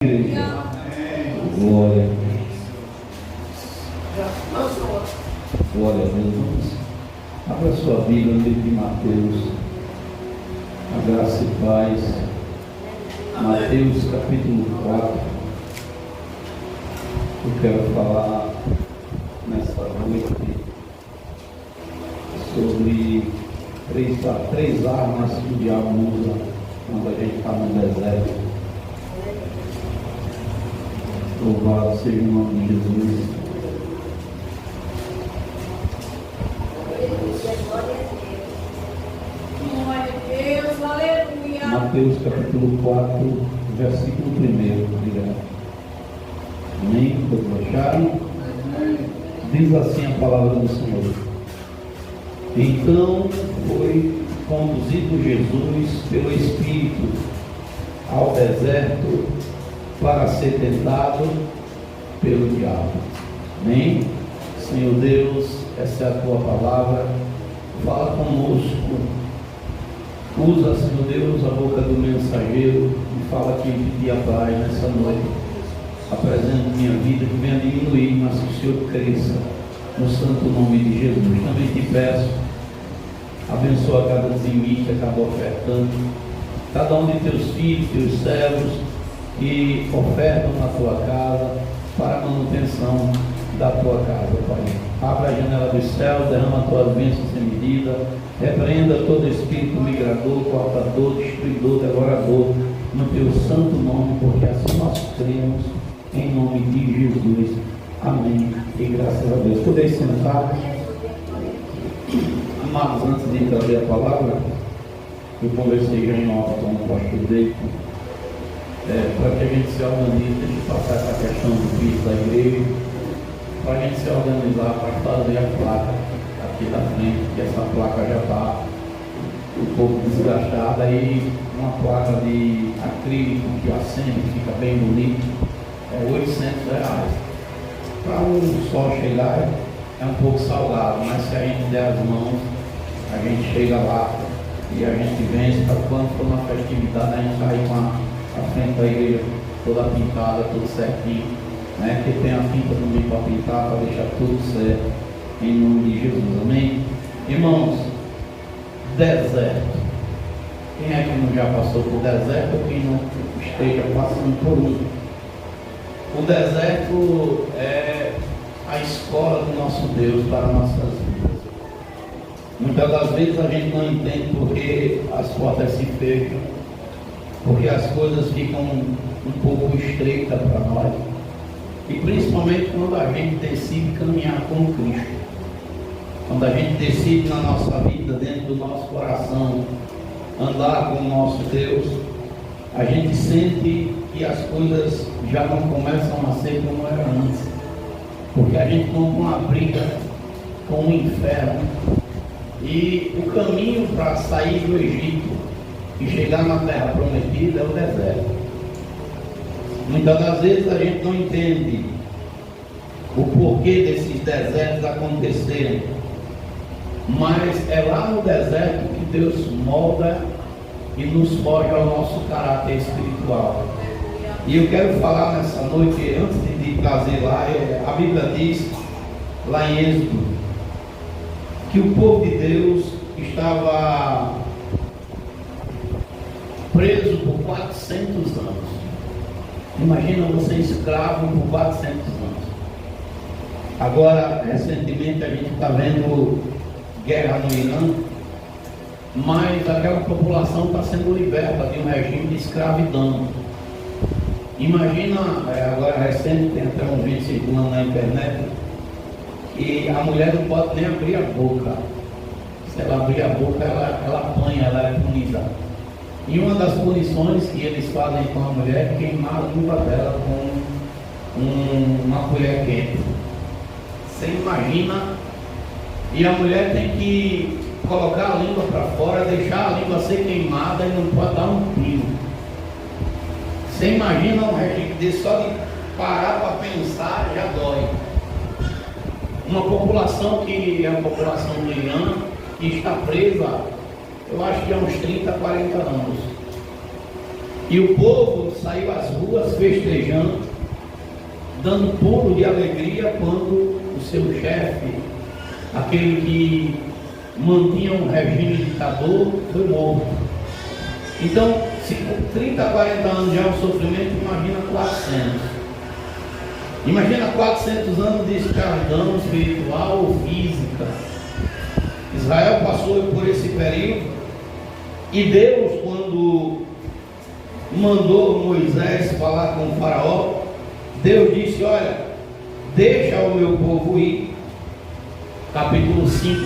Igreja. Glória a Deus. Glória a Deus. Abra sua Bíblia no livro de Mateus. A graça e paz. Mateus capítulo 4. Eu quero falar nessa noite sobre três armas que o diabo usa quando a gente está no deserto. Louvado seja o nome de Jesus. Glória a Deus, aleluia. Mateus capítulo 4, versículo 1. Obrigado. Amém? Todos acharam? Diz assim a palavra do Senhor. Então foi conduzido Jesus pelo Espírito ao deserto para ser tentado pelo diabo. Amém? Senhor Deus, essa é a tua palavra. Fala conosco. Usa, Senhor Deus, a boca do mensageiro e fala aqui de dia paz nessa noite. Apresento minha vida que venha diminuir, mas que o Senhor cresça no santo nome de Jesus. Também te peço, abençoa cada dizimista, cada ofertante, cada um de teus filhos, teus servos que ofertam na tua casa para a manutenção da tua casa, Pai. Abra a janela dos céus, derrama a tua bênção sem medida, repreenda todo espírito migrador, cortador, destruidor, devorador, no teu santo nome, porque assim nós cremos, em nome de Jesus. Amém. E graças a Deus. Podeis sentar. Amados, antes de trazer a palavra, eu conversei já em off com o pastor Deito. Para que a gente se organize, deixa eu passar essa questão do piso da igreja, para a gente se organizar para fazer a placa aqui da frente, que essa placa já está um pouco desgastada, e uma placa de acrílico que acende, fica bem bonito, é R$800. Para um só chegar é um pouco salgado, mas se a gente der as mãos, a gente chega lá e a gente vence para quando for uma festividade a gente sair com a frente da igreja toda pintada, tudo certinho, né? Que tem a pinta no meio para pintar, para deixar tudo certo, em nome de Jesus, amém? Irmãos, deserto. Quem é que não já passou por deserto ou quem não esteja passando por um? O deserto é a escola do nosso Deus para nossas vidas. Muitas das vezes a gente não entende porque as portas se fecham, porque as coisas ficam um pouco estreitas para nós, e principalmente quando a gente decide caminhar com Cristo, quando a gente decide na nossa vida, dentro do nosso coração, andar com o nosso Deus, a gente sente que as coisas já não começam a ser como era antes, porque a gente compra uma briga com o inferno, e o caminho para sair do Egito e chegar na terra prometida é o deserto. Muitas das vezes a gente não entende o porquê desses desertos acontecerem, mas é lá no deserto que Deus molda e nos forja o nosso caráter espiritual. E eu quero falar nessa noite, antes de trazer lá, a Bíblia diz lá em Êxodo que o povo de Deus estava preso por 400 anos. Imagina você escravo por 400 anos. Agora, recentemente a gente está vendo guerra no Irã, mas aquela população está sendo liberta de um regime de escravidão. Imagina, agora recente, tem até um vídeo circulando na internet, e a mulher não pode nem abrir a boca. Se ela abrir a boca, ela apanha, ela é punida. E uma das punições que eles fazem com a mulher é queimar a língua dela com uma colher quente. Você imagina? E a mulher tem que colocar a língua para fora, deixar a língua ser queimada e não pode dar um tiro. Você imagina um regime desse, só de parar para pensar já dói. Uma população que é a população do Irã, que está presa, eu acho que há uns 30, 40 anos. E o povo saiu às ruas festejando, dando pulo de alegria quando o seu chefe, aquele que mantinha um regime ditador, foi morto. Então, se por 30, 40 anos já é um sofrimento, imagina 400. Imagina 400 anos de escravidão espiritual ou física. Israel passou por esse período e Deus, quando mandou Moisés falar com o faraó, Deus disse: olha, deixa o meu povo ir. Capítulo 5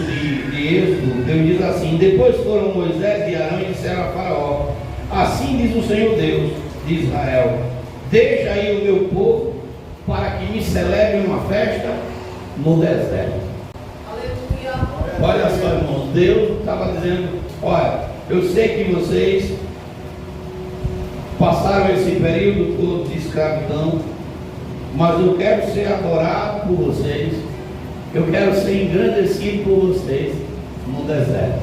de Êxodo, Deus diz assim: depois foram Moisés e Arão e disseram a faraó: assim diz o Senhor Deus de Israel, deixa aí o meu povo para que me celebre uma festa no deserto. Aleluia. Olha só, irmãos, Deus estava dizendo: olha, eu sei que vocês passaram esse período todo de escravidão, mas eu quero ser adorado por vocês, eu quero ser engrandecido por vocês no deserto.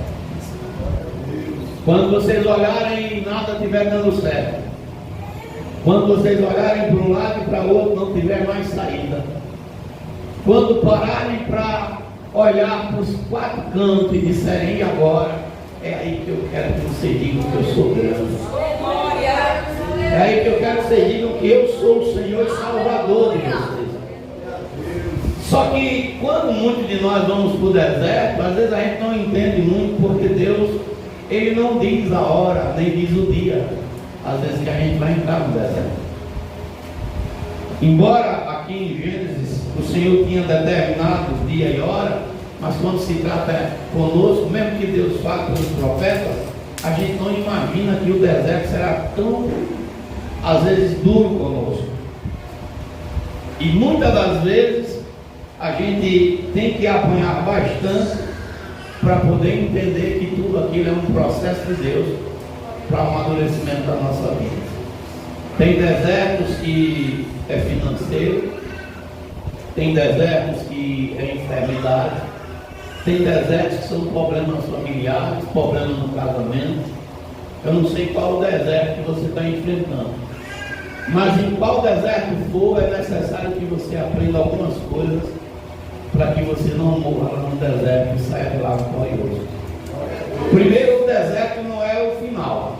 Quando vocês olharem e nada estiver dando certo, quando vocês olharem para um lado e para o outro não tiver mais saída, quando pararem para olhar para os 4 cantos e disserem: e agora? É aí que eu quero que vocês digam que eu sou grande. É aí que eu quero que vocês digam que eu sou o Senhor e Salvador de vocês. Só que quando muitos de nós vamos para o deserto, às vezes a gente não entende muito, porque Deus, Ele não diz a hora, nem diz o dia, às vezes, que a gente vai entrar no deserto. Embora aqui em Gênesis o Senhor tinha determinado dia e hora, mas quando se trata conosco, mesmo que Deus fale pelos profetas, a gente não imagina que o deserto será tão, às vezes, duro conosco. E muitas das vezes a gente tem que apanhar bastante para poder entender que tudo aquilo é um processo de Deus para o amadurecimento da nossa vida. Tem desertos que é financeiro, tem desertos que é enfermidade, tem desertos que são problemas familiares, problemas no casamento. Eu não sei qual o deserto que você está enfrentando, mas em qual deserto for, é necessário que você aprenda algumas coisas para que você não morra lá no deserto e saia de lá vitorioso. Primeiro, o deserto não é o final.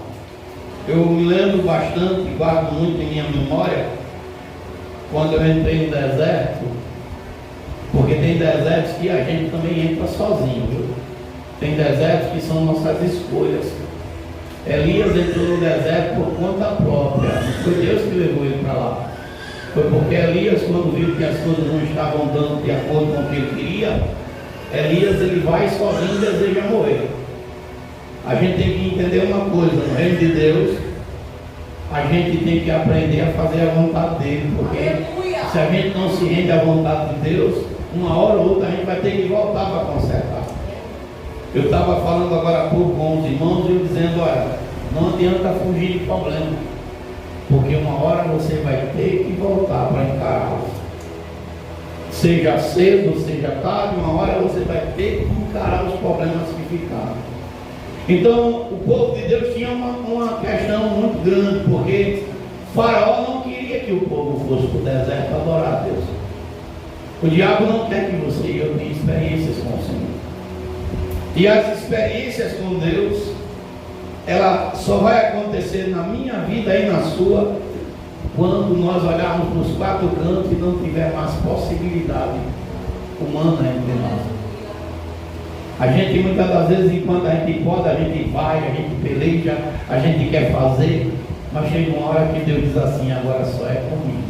Eu me lembro bastante, guardo muito em minha memória, quando eu entrei no deserto, porque tem desertos que a gente também entra sozinho, viu? Tem desertos que são nossas escolhas. Elias entrou no deserto por conta própria, não foi Deus que levou ele para lá. Foi porque Elias, quando viu que as coisas não estavam dando de acordo com o que ele queria, Elias, ele vai sozinho e deseja morrer. A gente tem que entender uma coisa: no reino de Deus, a gente tem que aprender a fazer a vontade dele, porque se a gente não se rende à vontade de Deus, uma hora ou outra a gente vai ter que voltar para consertar. Eu estava falando agora há pouco com os irmãos e eu dizendo: olha, não adianta fugir de problema, porque uma hora você vai ter que voltar para encará-los. Seja cedo, seja tarde, uma hora você vai ter que encarar os problemas que ficaram. Então, o povo de Deus tinha uma questão muito grande, porque Faraó não queria que o povo fosse para o deserto adorar a Deus. O diabo não quer que você e eu tenha experiências com o Senhor. E as experiências com Deus, ela só vai acontecer na minha vida e na sua, quando nós olharmos para os 4 cantos e não tiver mais possibilidade humana entre nós. A gente muitas das vezes, enquanto a gente pode, a gente vai, a gente peleja, a gente quer fazer, mas chega uma hora que Deus diz assim: agora só é comigo.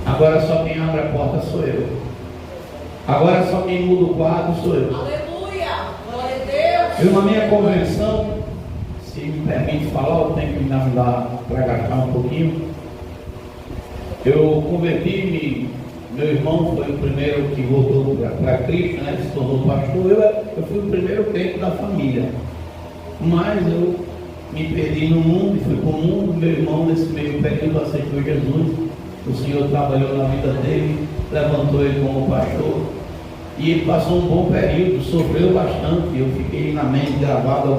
Agora só quem abre a porta sou eu. Agora só quem muda o quadro sou eu. Aleluia! Glória a Deus! Eu, na minha conversão, se me permite falar, eu tenho que me dar para gastar um pouquinho. Eu converti-me, meu irmão foi o primeiro que voltou para Cristo, né? Se tornou pastor. Eu fui o primeiro crente da família. Mas eu me perdi no mundo, fui para o mundo. Meu irmão, nesse meio período, aceitou Jesus. O Senhor trabalhou na vida dele, levantou ele como pastor. E ele passou um bom período, sofreu bastante. Eu fiquei na mente gravado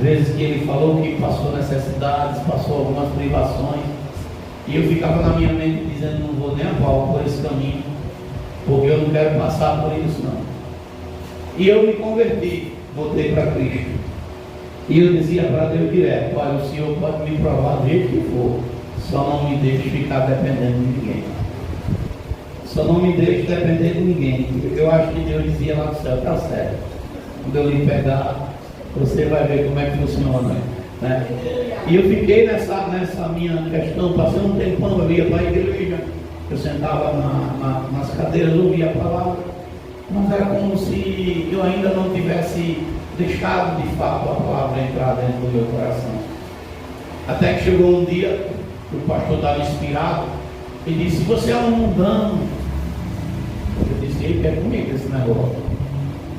vezes que ele falou que passou necessidades, passou algumas privações, e eu ficava na minha mente dizendo, não vou nem a pau por esse caminho, porque eu não quero passar por isso não. E eu me converti, voltei para Cristo. E eu dizia para Deus direto, olha, o Senhor pode me provar do jeito que for, só não me deixe ficar dependendo de ninguém. Só não me deixe depender de ninguém. Eu acho que Deus dizia lá no céu, tá certo. Quando eu lhe pegar, você vai ver como é que funciona. Né? E eu fiquei nessa minha questão, passei um tempão, eu ia para a igreja, eu sentava nas cadeiras, ouvia a palavra, mas era como se eu ainda não tivesse deixado de fato a palavra entrar dentro do meu coração. Até que chegou um dia, o pastor estava inspirado, e disse, você é um mundano. Eu disse, ele quer comigo esse negócio.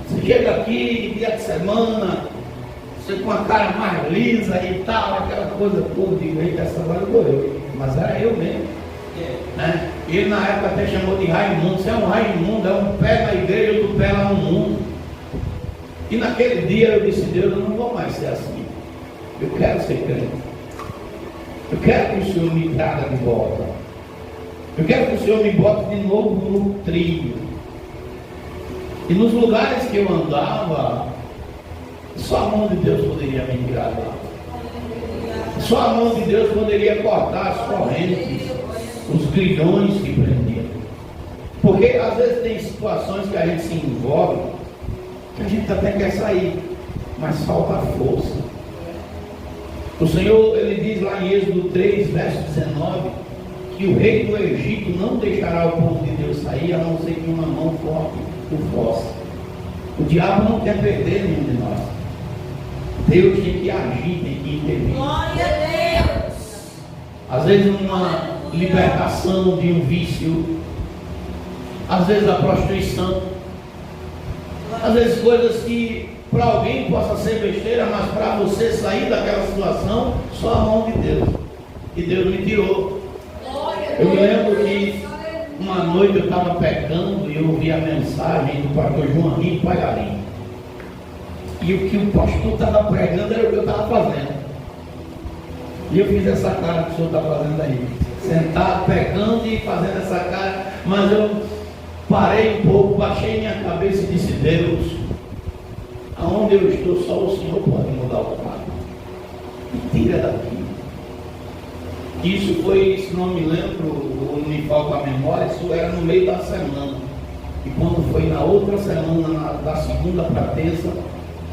Você chega aqui, dia de semana, você com a cara mais lisa e tal, aquela coisa toda, digo, eita, essa agora eu. Mas era eu mesmo. Né? Ele na época até chamou de Raimundo, você é um Raimundo, é um pé na igreja, outro pé lá no mundo. E naquele dia eu disse, Deus, eu não vou mais ser assim. Eu quero ser crente. Eu quero que o Senhor me traga de volta. Eu quero que o Senhor me bote de novo no trilho. E nos lugares que eu andava, só a mão de Deus poderia me tirar lá. Só a mão de Deus poderia cortar as correntes, os grilhões que prendiam. Porque às vezes tem situações que a gente se envolve, que a gente até quer sair, mas falta força. O Senhor, ele diz lá em Êxodo 3, verso 19, que o rei do Egito não deixará o povo de Deus sair, a não ser que uma mão forte o force. O diabo não quer perder nenhum de nós. Deus tem que agir, tem que intervir. Glória a Deus. Às vezes uma libertação de um vício, às vezes a prostituição, às vezes coisas que para alguém possa ser besteira, mas para você sair daquela situação, só a mão de Deus. E Deus me tirou. Eu me lembro que uma noite eu estava pecando e eu ouvi a mensagem do pastor João Henrique Pagarim. E o que o pastor estava pregando era o que eu estava fazendo. E eu fiz essa cara que o senhor está fazendo aí. Sentado, pecando e fazendo essa cara. Mas eu parei um pouco, baixei minha cabeça e disse, Deus, aonde eu estou, só o Senhor pode mudar o quadro. E tira daqui. Isso foi, se não me lembro, ou me falta a memória, isso era no meio da semana. E quando foi na outra semana, da segunda para a terça,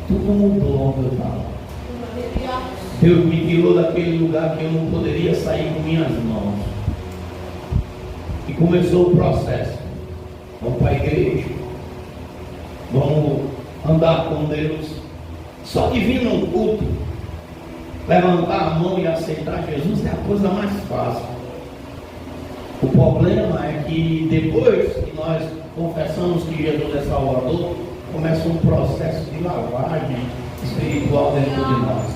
tudo mudou onde eu estava. Deus me tirou daquele lugar que eu não poderia sair com minhas mãos. E começou o processo. Vamos para a igreja. Vamos andar com Deus. Só que vir num culto, levantar a mão e aceitar Jesus é a coisa mais fácil. O problema é que depois que nós confessamos que Jesus é Salvador, começa um processo de lavagem espiritual dentro de nós.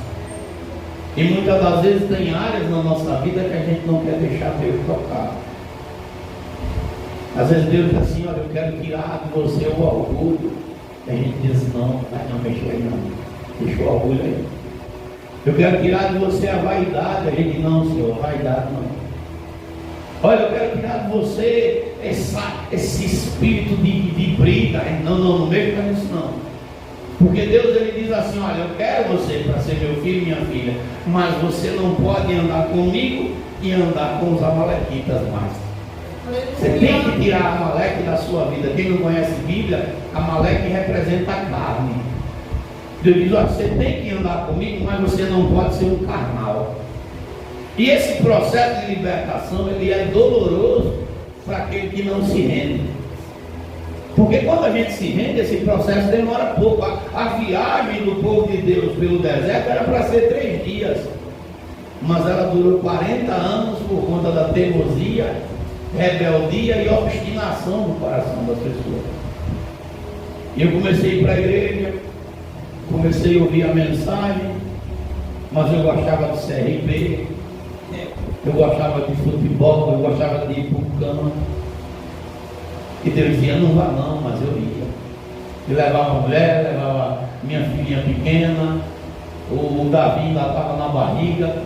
E muitas das vezes tem áreas na nossa vida que a gente não quer deixar Deus tocar. Às vezes Deus diz assim, olha, eu quero tirar de você o orgulho. E a gente diz, não, não mexeu aí não. Deixa o orgulho aí. Eu quero tirar de você a vaidade. A gente, não, Senhor, vaidade não. Olha, eu quero tirar de você esse espírito de briga. Não mexa com isso não. Porque Deus, ele diz assim, olha, eu quero você para ser meu filho e minha filha, mas você não pode andar comigo e andar com os amalequitas mais. Você tem que tirar a Amaleque da sua vida. Quem não conhece Bíblia, Amaleque representa a carne. Deus diz, olha, você tem que andar comigo, mas você não pode ser um carnal. E esse processo de libertação, ele é doloroso para aquele que não se rende. Porque quando a gente se rende, esse processo demora pouco. A viagem do povo de Deus pelo deserto era para ser 3 dias. Mas ela durou 40 anos por conta da teimosia, rebeldia e obstinação no coração das pessoas. E eu comecei a ir para a igreja, comecei a ouvir a mensagem, mas eu gostava de CRB, eu gostava de futebol, eu gostava de ir para o campo. E Deus dizia, não vá não, mas eu ia. Eu levava a mulher, levava minha filhinha pequena, o Davi ainda estava na barriga.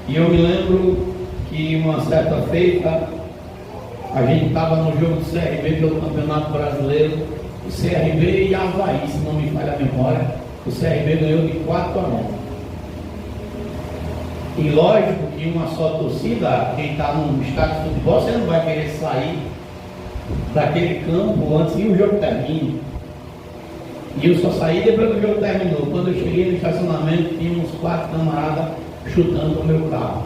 E eu me lembro que uma certa feita, a gente estava no jogo do CRB pelo Campeonato Brasileiro, o CRB e Avaí, se não me falha a memória. O CRB ganhou de 4-1. E lógico que uma só torcida, quem está num estádio de futebol, você não vai querer sair daquele campo antes que o jogo termine. E eu só saí depois que o jogo terminou. Quando eu cheguei no estacionamento, tinha uns 4 camaradas chutando o meu carro.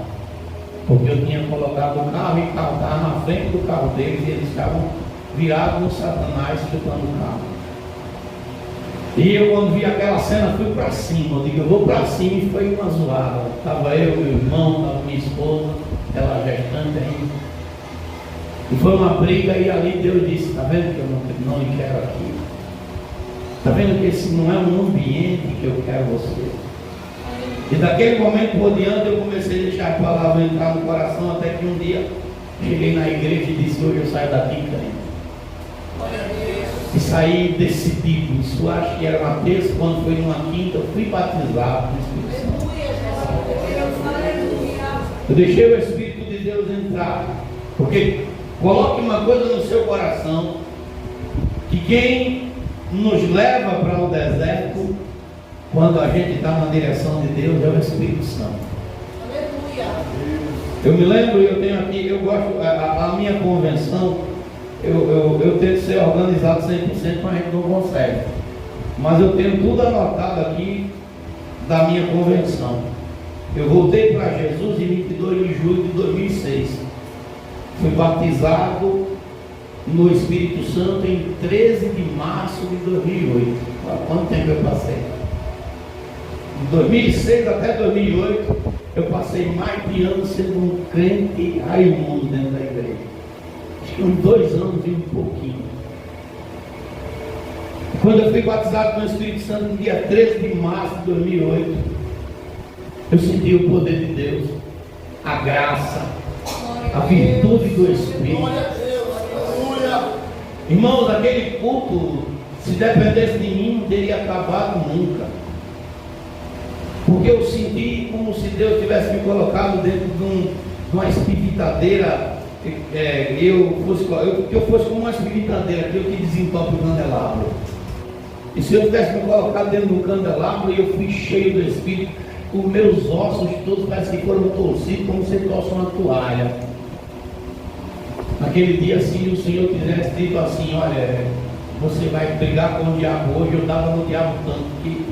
Porque eu tinha colocado o carro e o carro estava na frente do carro deles e eles estavam virados no Satanás chutando o carro. E eu, quando vi aquela cena, fui para cima. Eu digo, eu vou para cima, e foi uma zoada. Estava eu, meu irmão, estava minha esposa, ela gestante ainda. E foi uma briga, e ali Deus disse, está vendo que eu não lhe quero aqui? Está vendo que esse não é um ambiente que eu quero você? E daquele momento por diante eu comecei a deixar a palavra entrar no coração, até que um dia cheguei na igreja e disse, hoje eu saio daqui crente. E saí decidido. Isso acho que era uma terça, quando foi numa quinta, eu fui batizado no Espírito Santo. Eu deixei o Espírito de Deus entrar. Porque coloque uma coisa no seu coração, que quem nos leva para o deserto, quando a gente está na direção de Deus, é o Espírito Santo. Eu me lembro, eu tenho aqui, eu gosto, a minha convenção, eu tento ser organizado 100%, mas a gente não consegue. Mas eu tenho tudo anotado aqui da minha convenção. Eu voltei para Jesus em 22 de julho de 2006. Fui batizado no Espírito Santo em 13 de março de 2008. Quanto tempo eu passei? De 2006 até 2008, eu passei mais de anos sendo um crente raimundo dentro da igreja. Acho que uns 2 anos e um pouquinho. Quando eu fui batizado no Espírito Santo no dia 13 de março de 2008, eu senti o poder de Deus, a graça, a virtude do Espírito. Irmãos, aquele culto, se dependesse de mim, não teria acabado nunca. Porque eu senti como se Deus tivesse me colocado dentro de uma espivitadeira, que eu fosse como uma espivitadeira, aquilo que desentope o candelabro. E se eu tivesse me colocado dentro do candelabro e eu fui cheio do Espírito, os meus ossos todos parecem que foram torcidos, como se torce uma toalha. Naquele dia, se o Senhor tivesse dito assim, olha, você vai brigar com o diabo hoje, eu dava no diabo tanto que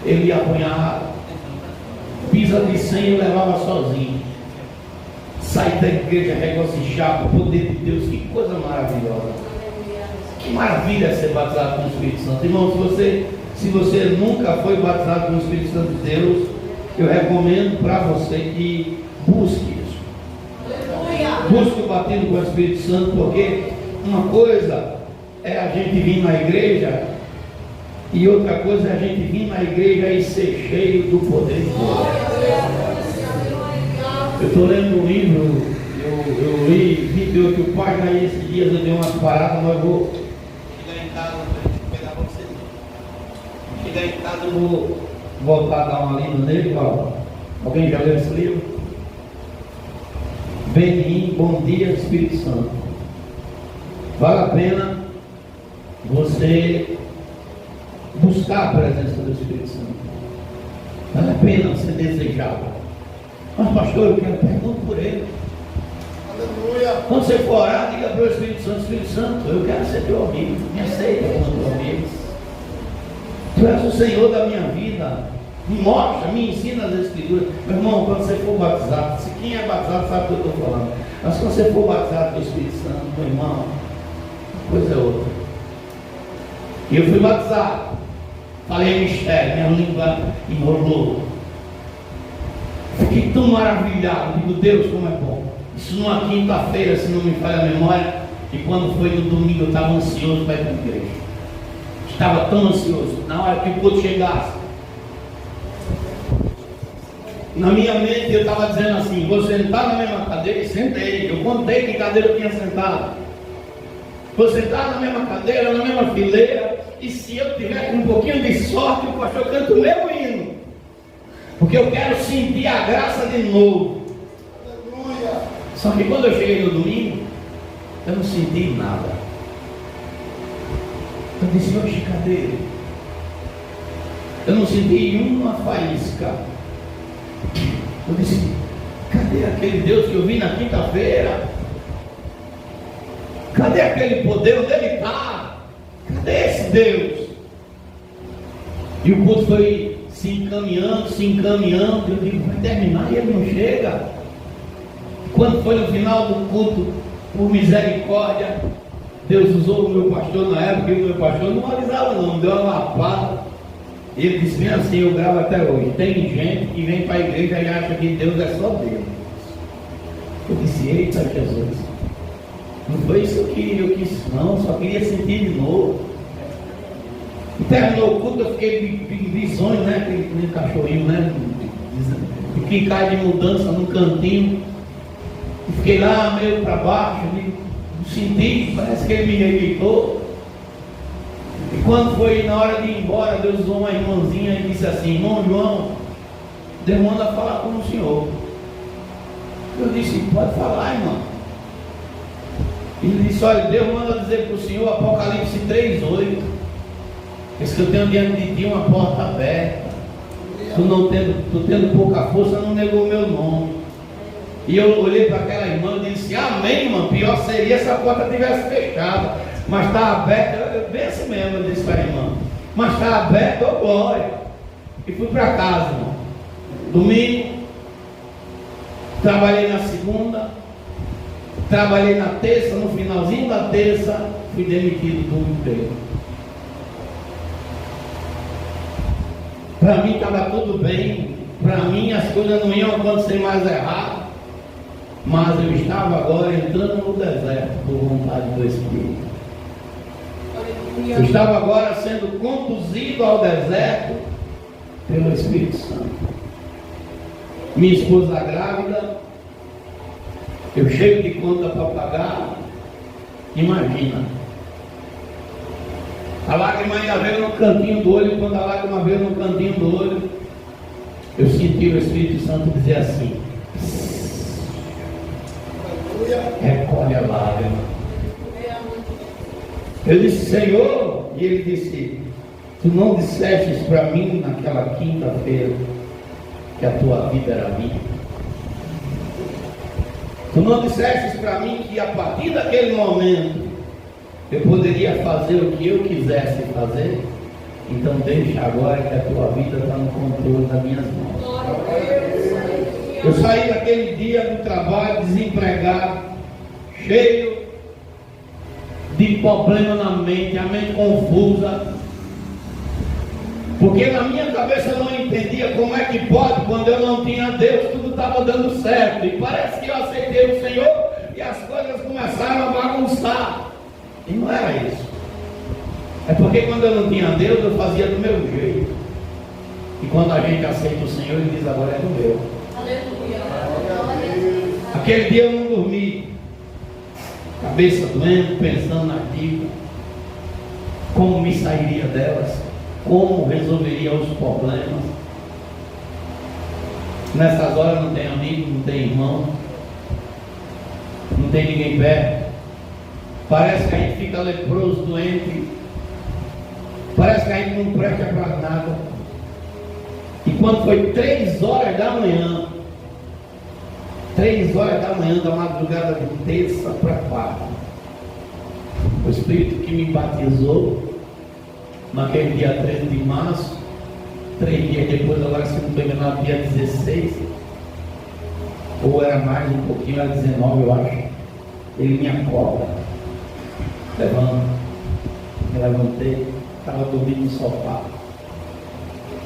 ele ia apanhar pisa de 100 e eu levava sozinho. Sair da igreja regocijado, o poder de Deus, que coisa maravilhosa. Que maravilha é ser batizado com o Espírito Santo. Irmão, se você nunca foi batizado com o Espírito Santo de Deus, eu recomendo para você que busque isso. Busque o batismo com o Espírito Santo, porque uma coisa é a gente vir na igreja e outra coisa é a gente vir na igreja e ser cheio do poder de Deus. Eu estou lendo um livro, eu li 28 páginas e esses dias eu dei umas paradas, mas vou chegar em casa, pegar você. Chegar em casa eu vou voltar a dar uma lida nele. Alguém já leu esse livro? Vem de mim, bom dia, Espírito Santo. Vale a pena você buscar a presença do Espírito Santo. Vale a pena você desejá-lo. Mas pastor, eu quero perguntar por ele. Aleluia. Quando você for orar, diga para o Espírito Santo, Espírito Santo, eu quero ser teu amigo, me aceita como teu amigo. Tu és o Senhor da minha vida. Me mostra, me ensina as Escrituras. Meu irmão, quando você for batizado, se quem é batizado sabe o que eu estou falando. Mas quando você for batizado pelo Espírito Santo, meu irmão, coisa é outra. E eu fui batizado. Falei mistério, minha língua enrolou. Fiquei tão maravilhado, digo, Deus, como é bom. Isso numa quinta-feira, se não me falha a memória, e quando foi no domingo eu estava ansioso para ir para a igreja. Estava tão ansioso, na hora que o culto chegasse. Na minha mente eu estava dizendo assim, vou sentar na mesma cadeira, e sentei. Eu contei que cadeira eu tinha sentado. Vou sentar na mesma cadeira, na mesma fileira, e se eu tiver com um pouquinho de sorte, o pastor canta o meu hino. Porque eu quero sentir a graça de novo. Só que quando eu cheguei no domingo, eu não senti nada. Eu disse, oxe, cadê ele? Eu não senti uma faísca. Eu disse, cadê aquele Deus que eu vi na quinta-feira? Cadê aquele poder? Onde ele está? Cadê esse Deus? E o culto foi se encaminhando. Eu digo, vai terminar e ele não chega. Quando foi no final do culto, por misericórdia, Deus usou o meu pastor na época, e o meu pastor não avisava não, deu uma lapada. E ele disse, bem assim, eu gravo até hoje. Tem gente que vem para a igreja e acha que Deus é só Deus. Eu disse, eita Jesus, não foi isso que eu quis não, só queria sentir de novo. E terminou o culto, eu fiquei em visões, né? Aquele cachorrinho, né? Que cai de mudança num cantinho. E fiquei lá meio para baixo, senti, parece que ele me rejeitou. E quando foi na hora de ir embora, Deus usou uma irmãzinha e disse assim, irmão João, Deus manda falar com o senhor. Eu disse, pode falar, irmão. Ele disse, olha, Deus manda dizer para o senhor Apocalipse 3:8. Diz que eu tenho diante de ti uma porta aberta. Tu tendo pouca força, não negou o meu nome. E eu olhei para aquela irmã e disse, amém, irmã. Pior seria se a porta tivesse fechada. Mas está aberta, bem assim mesmo, eu disse para a irmã. Mas está aberta, ô glória. E fui para casa, irmão. Domingo, trabalhei na segunda, trabalhei na terça, no finalzinho da terça, fui demitido do emprego. Para mim estava tudo bem, para mim as coisas não iam acontecer mais errado, mas eu estava agora entrando no deserto por vontade do Espírito. Eu estava agora sendo conduzido ao deserto pelo Espírito Santo. Minha esposa grávida, eu cheio de conta para pagar, imagina. A lágrima ainda veio no cantinho do olho, e quando a lágrima veio no cantinho do olho, eu senti o Espírito Santo dizer assim, recolhe a lágrima. Eu disse, Senhor, e ele disse, tu não dissestes para mim naquela quinta-feira que a tua vida era minha? Tu não dissestes para mim que a partir daquele momento eu poderia fazer o que eu quisesse fazer? Então deixa agora que a tua vida está no controle das minhas mãos. Eu saí daquele dia do trabalho desempregado, cheio de problema na mente, a mente confusa, porque na minha cabeça eu não entendia como é que pode, quando eu não tinha Deus, tudo estava dando certo, e parece que eu aceitei o Senhor e as coisas começaram a bagunçar. E não era isso. É porque quando eu não tinha Deus, eu fazia do meu jeito. E quando a gente aceita o Senhor, Ele diz, agora é do meu. Aleluia. Aquele dia eu não dormi, cabeça doendo, pensando na dívida, como me sairia delas, como resolveria os problemas. Nessas horas não tem amigo, não tem irmão, não tem ninguém perto. Parece que a gente fica leproso, doente. Parece que a gente não presta para nada. E quando foi 3 horas da manhã, 3 horas da manhã da madrugada de terça para quarta, o Espírito que me batizou naquele dia 13 de março, 3 dias depois, agora se não estou enganado, dia 16, ou era mais um pouquinho, era 19 eu acho, ele me acorda. Me levantei, estava dormindo no sofá,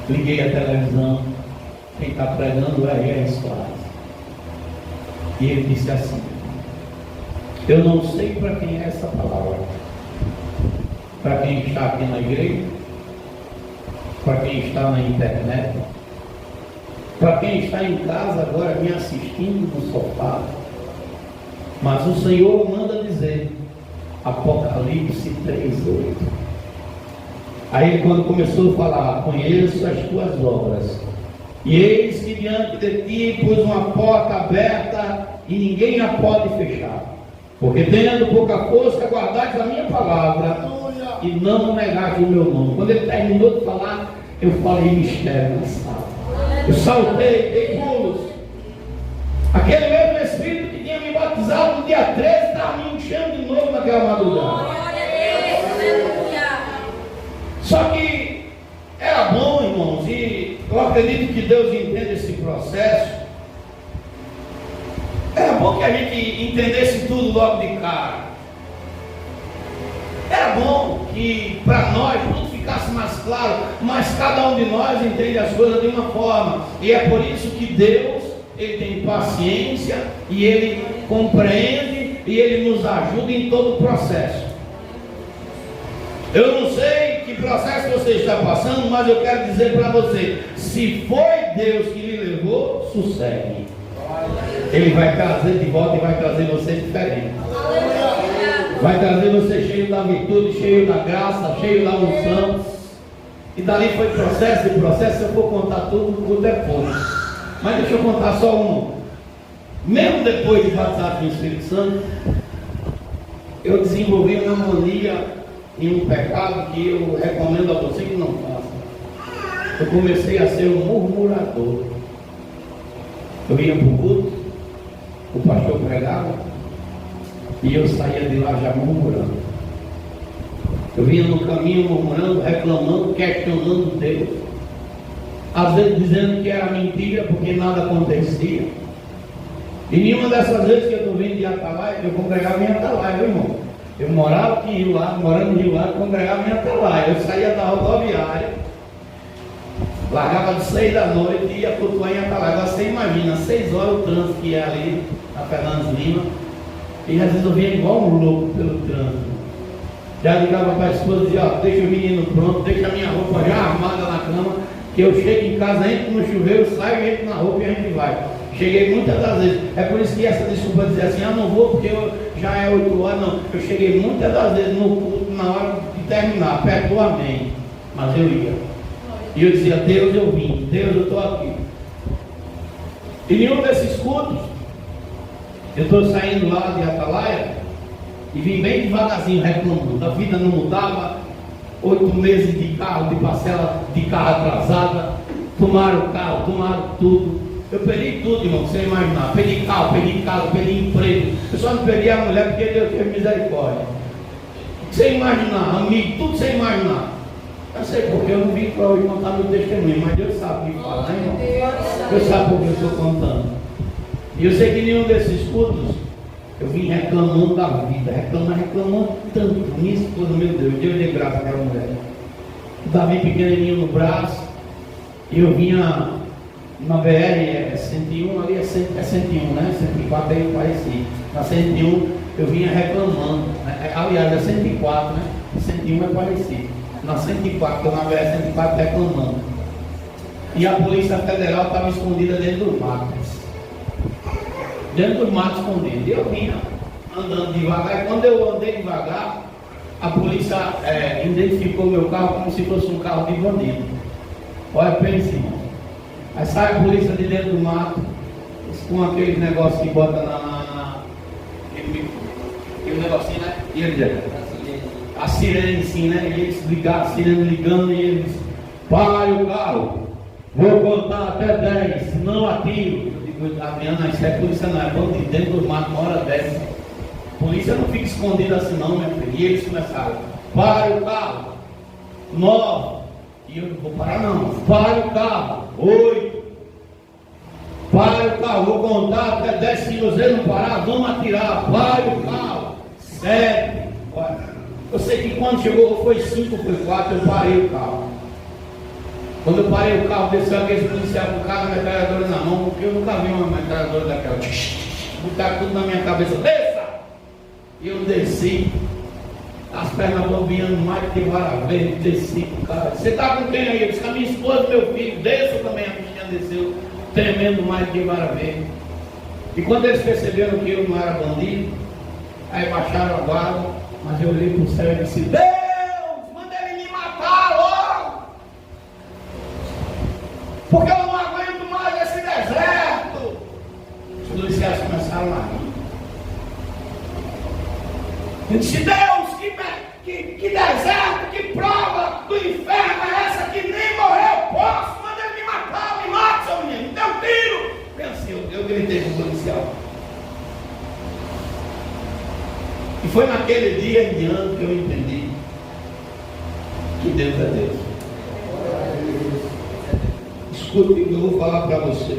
liguei a televisão, quem está pregando é R.R. Soares, e ele disse assim, eu não sei para quem é essa palavra, para quem está aqui na igreja, para quem está na internet, para quem está em casa agora me assistindo no sofá, mas o Senhor manda dizer, Apocalipse 3:8. Aí quando começou a falar, conheço as tuas obras, E eis que diante de ti pus uma porta aberta e ninguém a pode fechar. Porque tendo pouca força, guardaste a minha palavra e não negaste o meu nome. Quando ele terminou de falar, eu falei mistério na sala. Eu saltei, dei pulos. Aquele mesmo Espírito que tinha me batizado no dia 13 estava me enchendo de novo naquela madrugada. Só que era bom, irmãos, e eu acredito que Deus entende esse processo. Era bom que a gente entendesse tudo logo de cara. Era bom que para nós tudo ficasse mais claro, mas cada um de nós entende as coisas de uma forma. E é por isso que Deus, Ele tem paciência e Ele compreende e Ele nos ajuda em todo o processo. Eu não sei que processo você está passando, mas eu quero dizer para você: se foi Deus que lhe levou, sossegue. Ele vai trazer de volta e vai trazer você diferente. Vai trazer você cheio da virtude, cheio da graça, cheio da unção. E dali foi processo e processo. Eu vou contar tudo depois. Mas deixa eu contar só um. Mesmo depois de batizado no Espírito Santo, eu desenvolvi uma mania em um pecado que eu recomendo a você que não faça. Eu comecei a ser um murmurador. Eu ia para o culto, o pastor pregava e eu saía de lá já murmurando. Eu vinha no caminho murmurando, reclamando, questionando Deus. Às vezes dizendo que era mentira porque nada acontecia. E nenhuma dessas vezes que eu estou vindo de Atalaia, eu congregava em Atalaia, meu irmão. Eu morava aqui em Rio Largo, morando em Rio Largo, congregava em Atalaia. Eu saía da rodoviária, largava de 6 da noite e ia flutuar em Atalaia. Agora você imagina, 6 horas o trânsito que é ali, na Fernandes Lima. E às vezes eu vinha igual um louco pelo trânsito. Já ligava para a esposa e dizia: ó, deixa o menino pronto, deixa a minha roupa já armada na cama, que eu chego em casa, entro no chuveiro, saio, entro na roupa e a gente vai. Cheguei muitas das vezes. É por isso que essa desculpa de dizer assim: não vou porque já é 8 horas, não. Eu cheguei muitas das vezes no culto na hora de terminar, perto do amém. Mas eu ia. E eu dizia: Deus, eu vim, Deus, eu estou aqui. E nenhum desses cultos, eu estou saindo lá de Atalaia e vim bem devagarzinho reclamando. A vida não mudava, 8 meses de carro, de parcela de carro atrasada, tomaram o carro, tomaram tudo. Eu perdi tudo, irmão, você imaginar. Perdi carro, perdi casa, perdi emprego. Eu só não perdi a mulher porque Deus teve misericórdia. Sem imaginar, amigo, tudo sem imaginar. Eu sei porque eu não vim para hoje contar meu testemunho, mas Deus sabe o que fala, né, irmão? Deus sabe porque eu estou contando. E eu sei que nenhum desses cultos eu vim reclamando da vida, reclamando tanto. Minha esposa, meu Deus, Deus dê graça àquela mulher. Eu estava bem pequenininho no braço e eu vinha na BR 101, ali é 101, né? 104 aí eu pareci. Na 101 eu vinha reclamando. Aliás, é 104, né? 101 é parecido. Na 104, eu na BR 104 reclamando. E a Polícia Federal estava escondida dentro do mato. Dentro do mato escondido. E eu vinha andando devagar. E quando eu andei devagar, a polícia identificou meu carro como se fosse um carro de bandido. Olha, pense, irmão. Aí sai a polícia de dentro do mato, com aquele negócio que bota aquele negocinho, né? E ele diz, a sirene assim, né? E eles ligaram, a sirene ligando, e eles: pare o carro, vou contar até 10, senão atiro. Eu digo: Adriana, isso é polícia, não é bandido, dentro do mato, uma hora dessa. Polícia não fica escondida assim não, minha filha. E eles começaram: pare o carro, 9. E eu não vou parar não. Pare o carro, 8. Pare o carro, vou contar até 10. Se você não parar, vamos atirar. Pare o carro, 7. Eu sei que quando chegou, foi 5, foi 4, eu parei o carro. Quando eu parei o carro, desceu aquele policial com o carro, a metralhadora na mão, porque eu nunca vi uma metralhadora daquela. Botaram tudo na minha cabeça: desça! E eu desci. As pernas bobeando mais que vara verde, desci, cara. Você está com quem aí? Eu disse: a minha esposa, meu filho. Desça também. A bichinha desceu, tremendo mais que vara verde. E quando eles perceberam que eu não era bandido, aí baixaram a guarda. Mas eu olhei para o céu e disse: Deus, manda ele me matar logo, porque eu não aguento começaram a rir. Eu disse: Deus, que deserto, que prova do inferno é essa que nem morrer eu posso? Manda ele me matar, me mata, seu menino, me dê um tiro. Bem assim, eu gritei com o policial. E foi naquele dia em diante que eu entendi que Deus é Deus. Escute o que eu vou falar para você.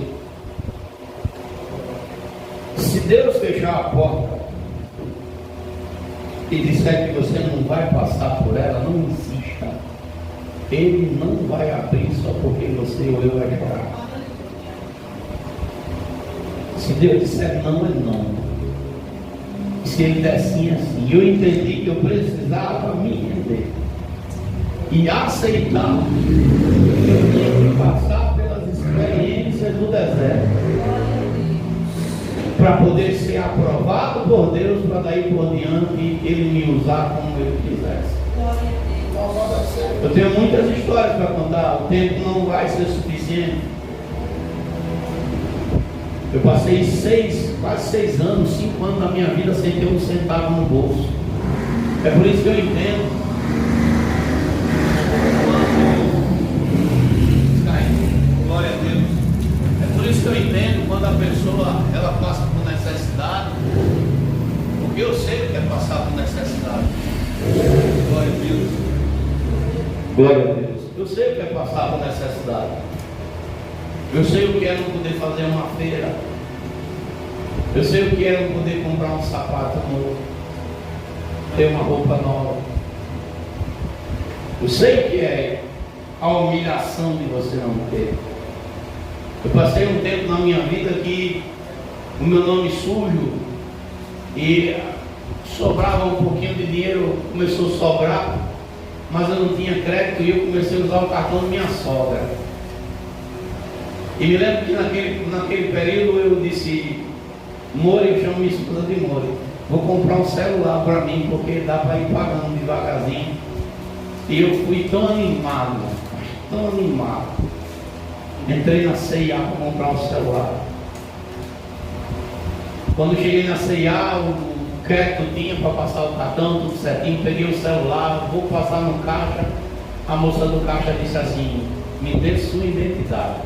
Se Deus fechar a porta e disser que você não vai passar por ela, não insista. Ele não vai abrir só porque você ou eu vai chorar. Se Deus disser não, é não. Se ele der sim, é sim. Eu entendi que eu precisava me render e aceitar que eu tinha que passar pelas experiências do deserto para poder ser aprovado por Deus, para daí por diante Ele me usar como Ele quisesse. Eu tenho muitas histórias para contar, o tempo não vai ser suficiente. Eu passei quase 6 anos, 5 anos da minha vida sem ter um centavo no bolso. É por isso que eu entendo. Glória a Deus. É por isso que eu entendo quando a pessoa ela passa por necessidade, porque eu sei o que é passar por necessidade. Glória a Deus. Glória a Deus. Eu sei o que é passar por necessidade. Eu sei o que é não poder fazer uma feira. Eu sei o que é não poder comprar um sapato novo, ter uma roupa nova. Eu sei o que é a humilhação de você não ter. Eu passei um tempo na minha vida que o meu nome sujo e sobrava um pouquinho de dinheiro, começou a sobrar, mas eu não tinha crédito e eu comecei a usar o cartão da minha sogra. E me lembro que naquele período eu disse: More, eu chamo minha esposa de More, vou comprar um celular para mim, porque dá para ir pagando devagarzinho. E eu fui tão animado. Entrei na C&A para comprar um celular. Quando cheguei na C&A, o crédito tinha para passar o cartão, tudo certinho. Peguei o celular, vou passar no caixa. A moça do caixa disse assim: me dê sua identidade.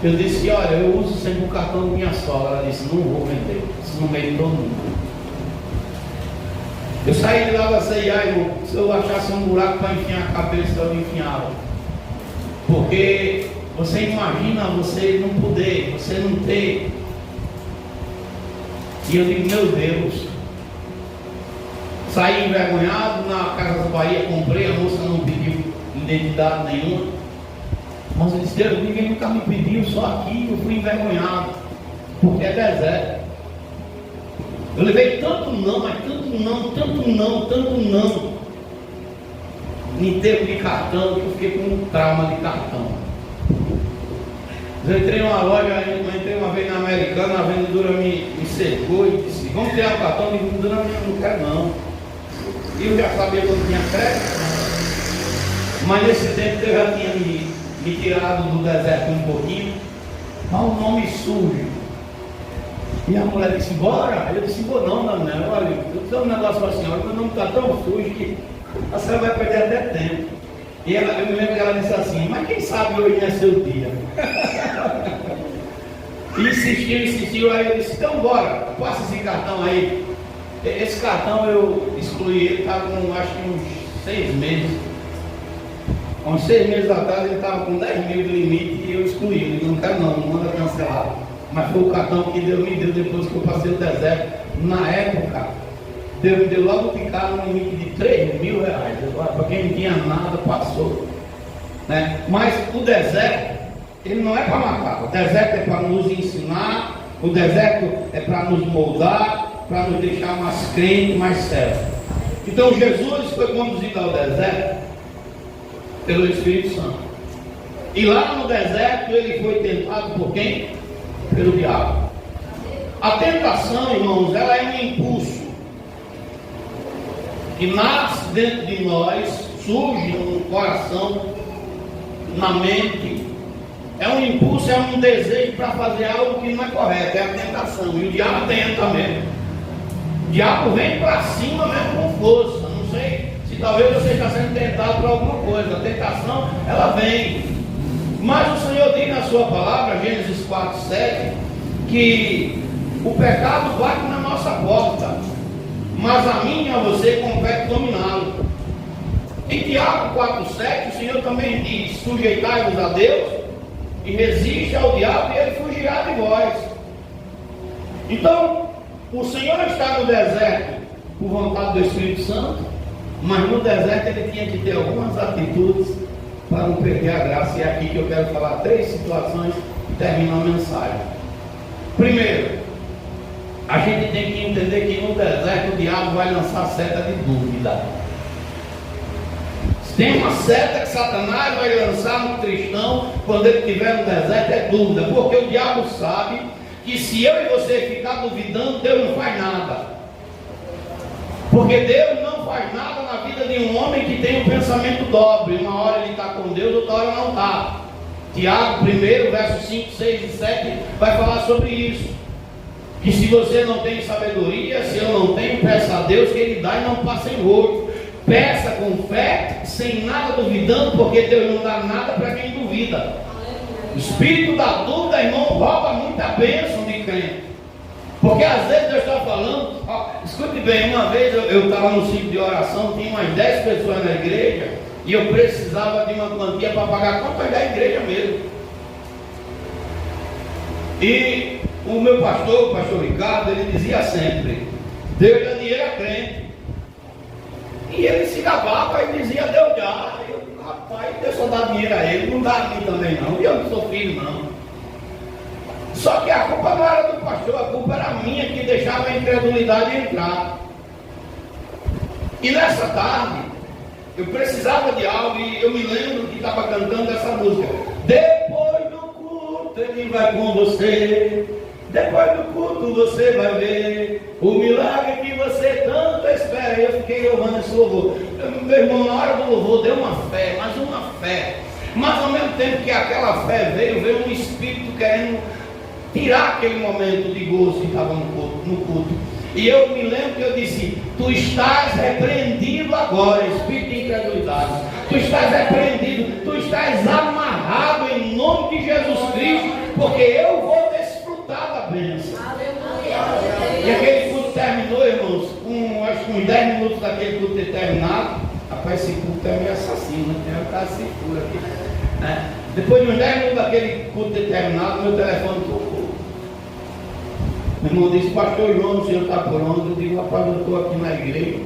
Eu disse: olha, eu uso sempre o cartão da minha sogra. Ela disse: não vou vender, isso no meio de todo mundo. Eu saí de lá da C&A e se eu achasse um buraco para enfiar a cabeça, eu enfiava. Porque você imagina você não poder, você não ter. E eu digo: meu Deus. Saí envergonhado, na Casa do Bahia comprei, a moça não pediu identidade nenhuma. Mas eu disse: Deus, ninguém nunca me pediu, só aqui eu fui envergonhado, porque é deserto. Eu levei tanto não, mas tanto não, em termos de cartão, que eu fiquei com um trauma de cartão. Eu entrei numa loja, entrei uma vez na Americana, a vendedora me cercou e disse: vamos tirar o cartão? A vendedora não quer não. E eu já sabia que eu tinha crédito, mas nesse tempo eu já tinha me tirado do deserto um pouquinho, mas o nome sujo. E a mulher disse: bora. Eu disse: vou não, Daniel, olha, eu tenho um negócio para a senhora, meu nome está tão sujo que a senhora vai perder até tempo. E eu me lembro que ela disse assim: mas quem sabe hoje não é seu dia. E insistiu, aí eu disse: então bora, passa esse cartão aí. Esse cartão eu excluí, ele estava com acho que uns 6 meses. Uns 6 meses atrás ele estava com 10 mil de limite e eu excluí. Eu disse: não quero não manda cancelar. Mas foi o cartão que Deus me deu depois que eu passei o deserto. Na época, Deus me deu logo de cara um limite de 3 mil reais. Para quem não tinha nada, passou. Né? Mas o deserto, ele não é para matar. O deserto é para nos ensinar. O deserto é para nos moldar, para nos deixar mais crentes, mais sérios. Então Jesus foi conduzido ao deserto pelo Espírito Santo. E lá no deserto ele foi tentado por quem? Pelo diabo. A tentação, irmãos, ela é um impulso que nasce dentro de nós, surge no coração, na mente, É um impulso, é um desejo para fazer algo que não é correto, é a tentação. E o diabo tenta mesmo. O diabo vem para cima mesmo com força. Não sei se talvez você está sendo tentado por alguma coisa. A tentação, ela vem. Mas o Senhor diz na sua palavra, Gênesis 4:7, que o pecado bate na nossa porta, mas a mim e a você compete dominá-lo. Em Tiago 4:7, o Senhor também diz: sujeitai-vos a Deus e resiste ao diabo e ele fugirá de vós. Então, o Senhor está no deserto por vontade do Espírito Santo, mas no deserto ele tinha que ter algumas atitudes para não perder a graça. E é aqui que eu quero falar 3 situações e termino a mensagem. Primeiro, a gente tem que entender que no deserto o diabo vai lançar seta de dúvida. Tem uma seta que Satanás vai lançar no cristão quando ele estiver no deserto, é dúvida, porque o diabo sabe que se eu e você ficar duvidando, Deus não faz nada. Porque Deus não faz nada na vida de um homem que tem um pensamento dobre. Uma hora ele está com Deus, outra hora não está. Tiago 1, versos 5, 6 e 7 vai falar sobre isso. Que se você não tem sabedoria, se eu não tenho, peça a Deus que Ele dá e não passa em rosto. Peça com fé, sem nada duvidando, porque Deus não dá nada para quem duvida. O espírito da dúvida, irmão, rouba muita bênção de crente. Porque às vezes Deus está falando, escute bem, uma vez eu estava no ciclo de oração, tinha umas 10 pessoas na igreja, e eu precisava de uma quantia para pagar a conta da igreja mesmo. E o meu pastor, o pastor Ricardo, ele dizia sempre: Deus dá dinheiro a crente. E ele se gabava e dizia: Deus dá. Eu, rapaz, Deus só dá dinheiro a ele, não dá a mim também não. E eu não sou filho não. Só que a culpa não era do pastor, a culpa era minha que deixava a incredulidade entrar. E nessa tarde, eu precisava de algo e eu me lembro que estava cantando essa música. Depois do culto ele vai com você. Depois do culto você vai ver o milagre que você tanto espera. Eu fiquei louvando esse louvor. Meu irmão, na hora do louvor deu uma fé, mas uma fé. Mas ao mesmo tempo que aquela fé veio um espírito querendo tirar aquele momento de gozo que estava no culto. E eu me lembro que eu disse: tu estás repreendido agora, espírito de incredulidade. Tu estás repreendido, tu estás amarrado em nome de Jesus Cristo, porque eu vou desfrutar da bênção. E aquele culto terminou, irmãos, acho que uns 10 minutos daquele culto ter terminado. Rapaz, esse culto é meio assassino, né? Tem um cara se cura aqui, né? Depois de uns 10 minutos daquele culto ter terminado, meu telefone tocou. Meu irmão disse: pastor João, o senhor está por onde? Eu digo: rapaz, eu estou aqui na igreja.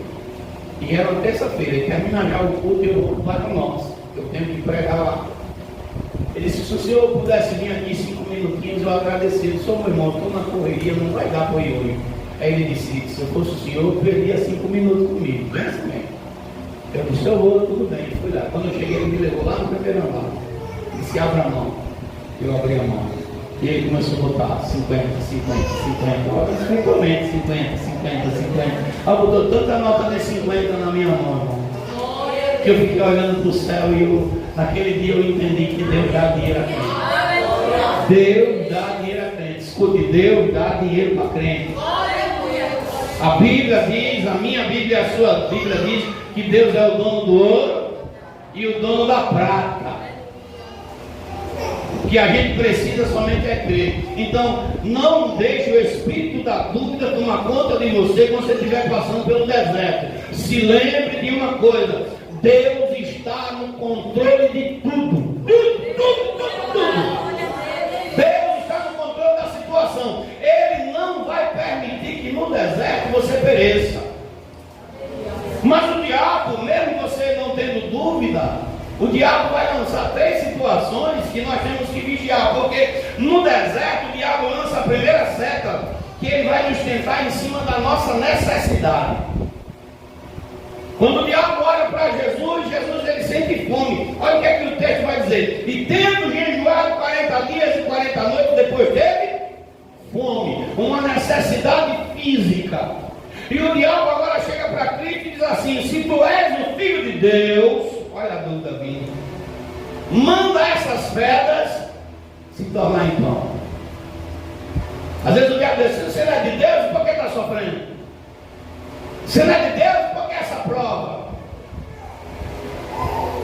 E era uma terça-feira, e termina já o culto e eu vou para nós. Eu tenho que pregar lá. Ele disse: se o senhor pudesse vir aqui 5 minutinhos, eu agradeceria. Eu disse: meu irmão, estou na correria, não vai dar para ir hoje. Aí ele disse: se eu fosse o senhor, eu perdia 5 minutos comigo. Pensa bem. Eu disse: eu vou, tudo bem. Fui lá. Quando eu cheguei, ele me levou lá no primeiro andar. Ele disse: abra a mão. Eu abri a mão. E ele começou a botar 50, 50, 50. Olha, 50, 50, 50, 50. Aí botou tanta nota de 50 na minha mão, irmão, que eu fiquei olhando para o céu e naquele dia eu entendi que Deus dá dinheiro a crente. Deus dá dinheiro a crente. Escute, Deus dá dinheiro para crente. A Bíblia diz, a minha Bíblia e a sua Bíblia diz que Deus é o dono do ouro e o dono da prata. O que a gente precisa somente é crer. Então, não deixe o espírito da dúvida tomar conta de você quando você estiver passando pelo deserto. Se lembre de uma coisa: Deus está no controle de tudo. Tudo. Deus está no controle da situação. Ele não vai permitir que no deserto você pereça. Mas o diabo, mesmo você não tendo dúvida, o diabo vai lançar 3 situações que nós temos que vigiar, porque no deserto o diabo lança a primeira seta, que ele vai nos tentar em cima da nossa necessidade. Quando o diabo olha para Jesus ele sente fome. Olha o que é que o texto vai dizer: e tendo jejuado 40 dias e 40 noites, depois teve fome, uma necessidade física. E o diabo agora chega para Cristo e diz assim: se tu és o Filho de Deus, olha a dúvida vindo, manda essas pedras se tornar em pão. Às vezes o diabo diz: você não é de Deus, por que está sofrendo? Você não é de Deus, por que essa prova?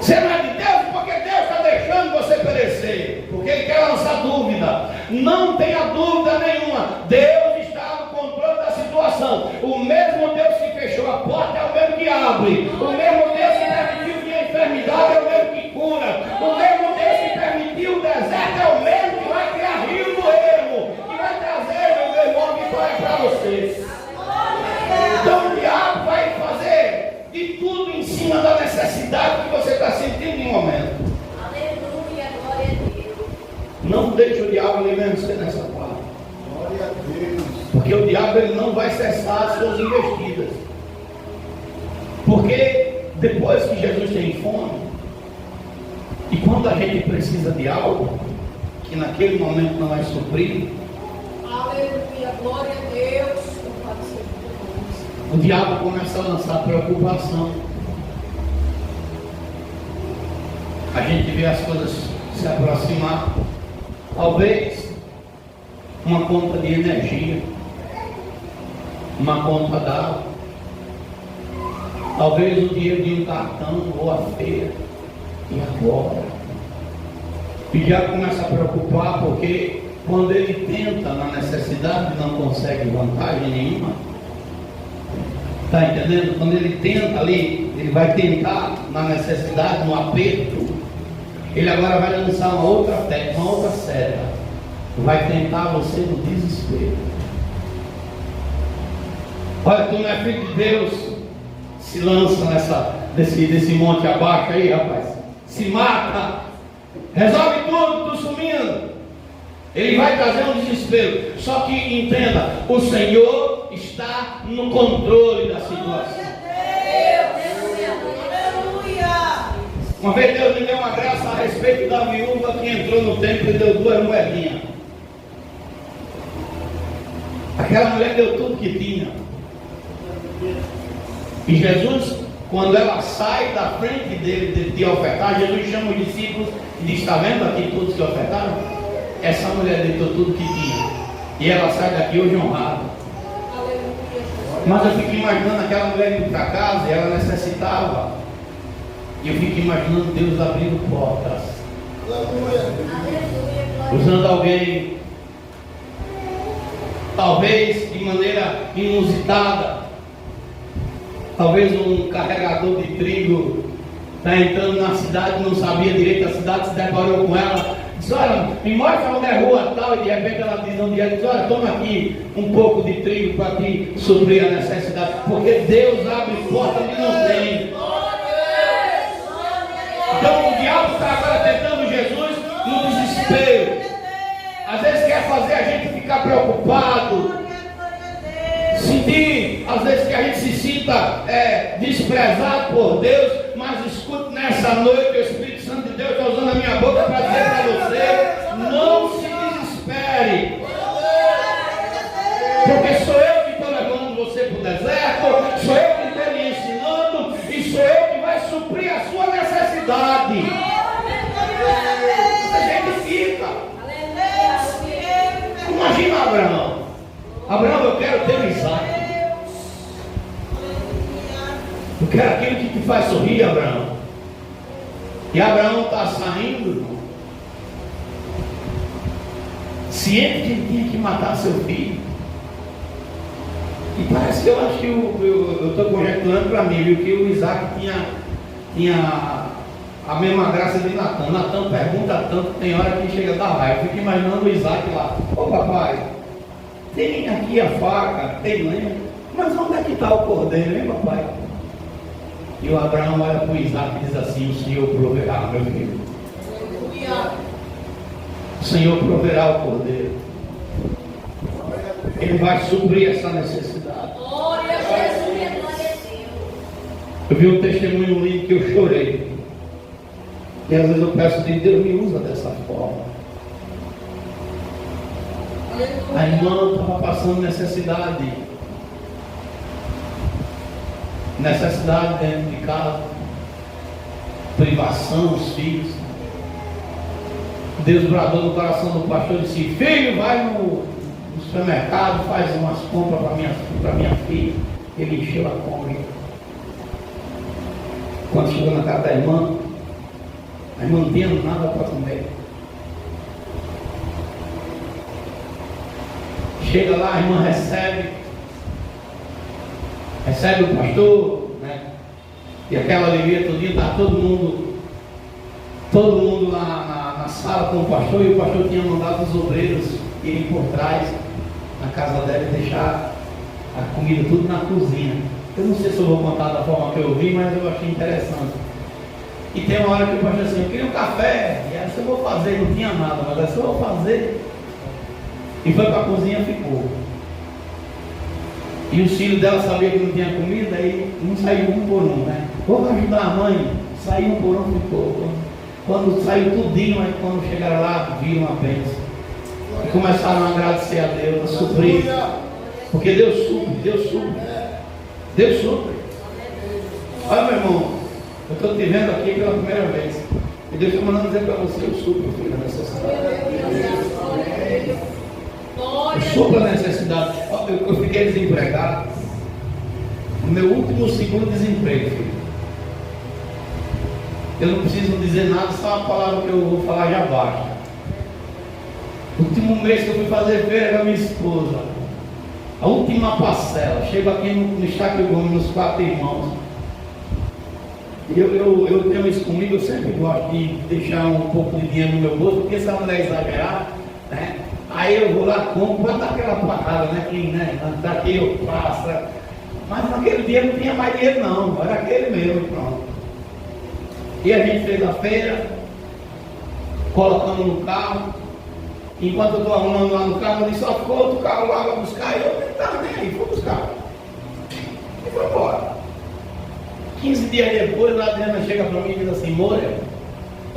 Você não é de Deus, porque Deus está deixando você perecer. Porque Ele quer lançar dúvida. Não tenha dúvida nenhuma. Deus está no controle da situação. O mesmo Deus que fechou a porta é o mesmo que abre. O mesmo Deus que permitiu que a enfermidade é o mesmo que cura. O mesmo Deus que permitiu o deserto é o mesmo que vai criar rio no ermo. Que vai trazer o meu irmão vitória para você. Então o diabo vai fazer de tudo em cima da necessidade que você está sentindo em um momento. Aleluia, glória a Deus. Não deixe o diabo lhe vencer nessa parte. Glória a Deus. Porque o diabo ele não vai cessar as suas investidas. Porque depois que Jesus tem fome, e quando a gente precisa de algo, que naquele momento não vai suprir, Aleluia, glória a Deus. o diabo começa a lançar preocupação. A gente vê as coisas se aproximar. Talvez uma conta de energia, uma conta d'água, talvez o dinheiro de um cartão ou a feira. E agora? O diabo começa a preocupar porque quando ele tenta na necessidade não consegue vantagem nenhuma. Está entendendo? Quando ele tenta ali, ele vai tentar na necessidade, no aperto, ele agora vai lançar uma outra técnica, uma outra seta. Vai tentar você no desespero. Olha, tu não é filho de Deus, se lança desse monte abaixo aí, rapaz. Se mata, resolve tudo, tu sumindo. Ele vai trazer um desespero. Só que entenda, o Senhor está no controle da situação. Uma vez Deus me deu uma graça a respeito da viúva que entrou no templo e deu 2 moedinhas. Aquela mulher deu tudo que tinha. E Jesus, quando ela sai da frente dele de ofertar, Jesus chama os discípulos e diz: está vendo aqui todos que ofertaram? Essa mulher deitou tudo que tinha. E ela sai daqui hoje honrada. Mas eu fico imaginando aquela mulher indo para casa e ela necessitava. E eu fico imaginando Deus abrindo portas. Usando alguém, talvez de maneira inusitada. Talvez um carregador de trigo está entrando na cidade, não sabia direito a cidade, se deparou com ela. Diz: olha, me mostra onde é a rua tal. E de repente ela diz onde é. Diz: olha, toma aqui um pouco de trigo para te suprir a necessidade. Porque Deus abre porta onde não tem. Então o diabo está agora tentando Jesus no desespero. Às vezes quer fazer a gente ficar preocupado, sentir, às vezes que a gente se sinta desprezado por Deus. Mas escute, nessa noite o Espírito Santo de Deus está usando a minha boca para dizer para você: não se desespere. Porque sou eu que estou levando você para o deserto, sou eu que estou lhe ensinando, e sou eu que vai suprir a sua necessidade. A gente fica. Imagina Abraão. Abraão, eu quero ter um Isaac. Eu quero aquilo que te faz sorrir, Abraão. E Abraão está saindo, irmão, ciente que ele tinha que matar seu filho. E parece que eu acho que eu estou conjecturando para mim, viu, que o Isaac tinha a mesma graça de Natan. Natan pergunta tanto, tem hora que chega a dar raiva. Eu fico imaginando o Isaac lá: ô papai, tem aqui a faca, tem lenha, mas onde é que está o cordeiro, hein, papai? E o Abraão olha para o Isaac e diz assim: o Senhor proverá, meu filho. O Senhor proverá o cordeiro. Ele vai suprir essa necessidade. Eu vi um testemunho lindo que eu chorei. E às vezes eu peço a Deus, me usa dessa forma. A irmã estava passando necessidade dentro de casa, privação, os filhos. Deus bradou no coração do pastor e disse: filho, vai no supermercado, faz umas compras para minha filha. Ele encheu a Kombi. Quando chegou na casa da irmã, a irmã não tinha nada para comer. Chega lá, a irmã recebe o pastor, né? E aquela alegria todinha, está todo mundo lá na sala com o pastor, e o pastor tinha mandado os obreiros irem por trás na casa dela e deixar a comida tudo na cozinha. Eu não sei se eu vou contar da forma que eu vi, mas eu achei interessante. E tem uma hora que o pastor disse assim: eu queria um café, e essa eu vou fazer, não tinha nada, mas essa eu vou fazer. E foi para a cozinha e ficou. E os filhos dela sabiam que não tinha comida, e não saiu um por um, né? Vou ajudar a mãe, saiu um por um, ficou. Quando saiu tudinho, aí quando chegaram lá, viram a bênção. E começaram a agradecer a Deus, a suprir. Porque Deus supre, Deus supre. Deus supre. Olha, meu irmão, eu estou te vendo aqui pela primeira vez. E Deus está mandando dizer para você: eu supro, filho, a necessidade. Eu supro a necessidade. Eu fiquei desempregado. No meu último segundo desemprego, filho. Eu não preciso dizer nada, só uma palavra que eu vou falar já basta. O último mês que eu fui fazer feira com a minha esposa, a última parcela, chego aqui no Estáquio Gomes, nos 4 irmãos. Eu tenho isso comigo, eu sempre gosto de deixar um pouco de dinheiro no meu bolso, porque se a mulher exagerar, né? Aí eu vou lá, compro, para dar aquela parada, né? Que, né? Daqui eu passo. Mas naquele dia não tinha mais dinheiro não, era aquele mesmo, pronto. E a gente fez a feira, colocamos no carro. Enquanto eu estou arrumando lá no carro, eu disse: só ficou outro carro lá para buscar. E eu não estava nem aí, fui buscar. E foi embora. 15 dias depois, a Adriana chega para mim e diz assim: Moura,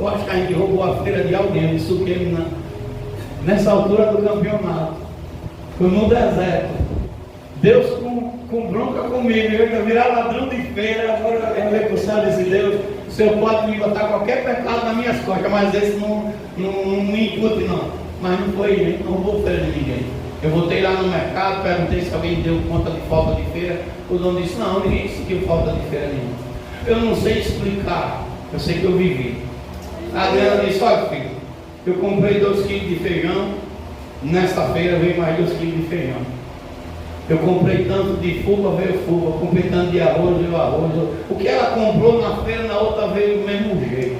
eu acho que a gente roubou a feira de alguém. Eu disse: o que, nessa altura do campeonato? Foi no deserto. Deus com bronca comigo, eu ia virar ladrão de feira. Agora eu olhei para o céu e disse: Deus, o Senhor pode me botar qualquer pecado nas minhas costas, mas esse não me incute não. Mas não foi, não roubou feira de ninguém. Eu voltei lá no mercado, perguntei se alguém deu conta de falta de feira. O dono disse: não, ninguém sentiu falta de feira nenhuma. Eu não sei explicar, eu sei que eu vivi. A Adriana disse: olha, filho, eu comprei 2 quilos de feijão, nesta feira veio mais 2 quilos de feijão. Eu comprei tanto de fuba, veio fuba. Eu comprei tanto de arroz, veio arroz. O que ela comprou na feira, na outra veio do mesmo jeito.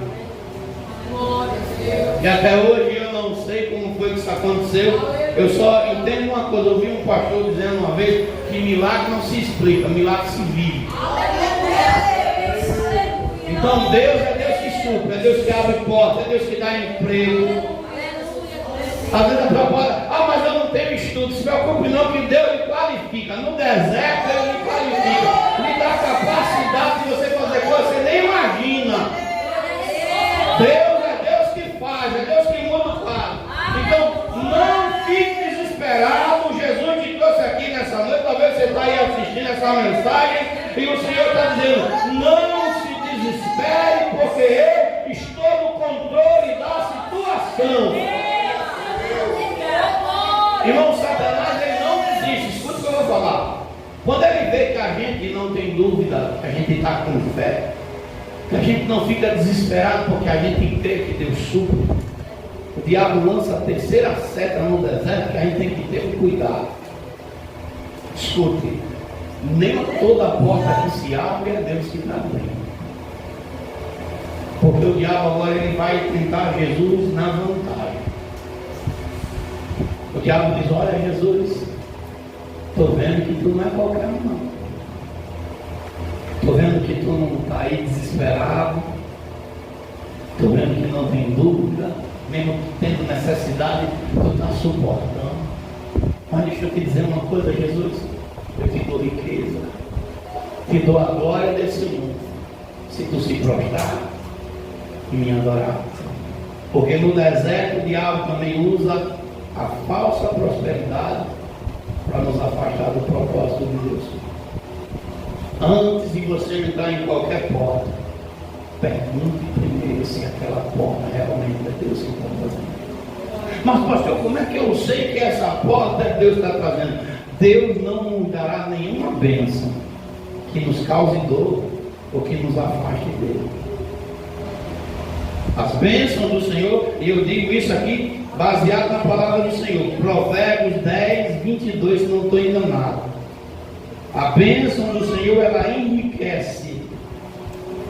E até hoje eu não sei como foi que isso aconteceu. Eu só entendo uma coisa: eu vi um pastor dizendo uma vez que milagre não se explica, milagre se vive. Então Deus é Deus que supre, é Deus que abre porta, é Deus que dá emprego. Às vezes a pessoa fala: mas eu não tenho estudo. Se preocupe não, que Deus lhe qualifica. No deserto Ele lhe qualifica, lhe dá capacidade de você fazer coisas que você nem imagina. Deus é Deus que faz, é Deus que muda o quadro. Então não fique desesperado. Jesus te trouxe aqui nessa noite. Talvez você está aí assistindo essa mensagem e o Senhor está dizendo: não se desespere, porque eu estou no controle da situação. Irmão, Satanás, ele não desiste. Escuta o que eu vou falar. Quando ele vê que a gente não tem dúvida, que a gente está com fé, que a gente não fica desesperado porque a gente crê que Deus supre, o diabo lança a terceira seta no deserto, que a gente tem que ter cuidado. Escute, nem toda porta que se abre é Deus que está abrindo. Porque o diabo agora ele vai tentar Jesus na vantagem. O diabo diz: olha, Jesus, estou vendo que tu não é qualquer um não. Estou vendo que tu não está aí desesperado. Estou vendo que não tem dúvida. Mesmo tendo necessidade, tu está suportando. Mas deixa eu te dizer uma coisa, Jesus. Eu te dou riqueza. Te dou a glória desse mundo. Se tu se prostrar e me adorar. Porque no deserto o diabo também usa a falsa prosperidade para nos afastar do propósito de Deus. Antes de você entrar em qualquer porta, pergunte primeiro se aquela porta realmente é Deus que está fazendo. Mas pastor, como é que eu sei que essa porta é Deus que está trazendo? Deus não nos dará nenhuma bênção que nos cause dor ou que nos afaste dele. As bênçãos do Senhor, e eu digo isso aqui baseado na palavra do Senhor, Provérbios 10, 22, se não estou enganado. A bênção do Senhor, ela enriquece.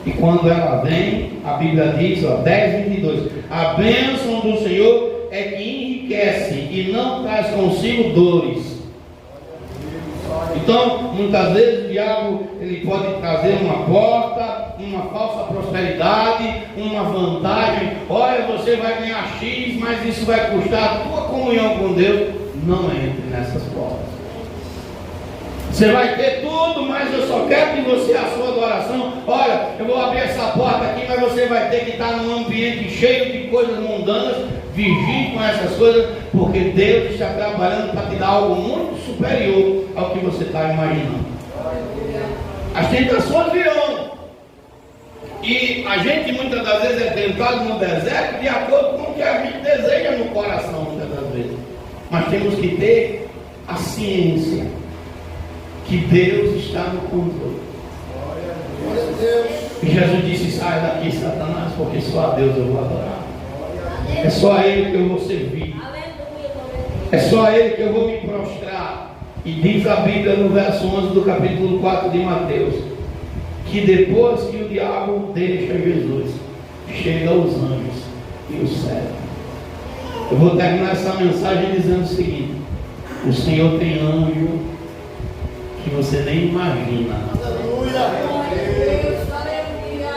E quando ela vem, a Bíblia diz, 10, 22, a bênção do Senhor é que enriquece e não traz consigo dores. Então, muitas vezes o diabo ele pode trazer uma porta, uma falsa prosperidade, uma vantagem. Olha, você vai ganhar X, mas isso vai custar a tua comunhão com Deus. Não entre nessas portas. Você vai ter tudo, mas eu só quero que você, a sua adoração, olha, eu vou abrir essa porta aqui, mas você vai ter que estar num ambiente cheio de coisas mundanas, vigie com essas coisas, porque Deus está trabalhando para te dar algo muito superior ao que você está imaginando. As tentações virão. E a gente muitas das vezes é tentado no deserto de acordo com o que a gente deseja no coração, muitas das vezes. Mas temos que ter a ciência que Deus está no controle. E Jesus disse: sai daqui, Satanás, porque só a Deus eu vou adorar. É só a Ele que eu vou servir. É só a Ele que eu vou me prostrar. E diz a Bíblia no verso 11 do capítulo 4 de Mateus, que depois que o diabo deixa Jesus, chega os anjos e o céu. Eu vou terminar essa mensagem dizendo o seguinte: o Senhor tem anjo que você nem imagina.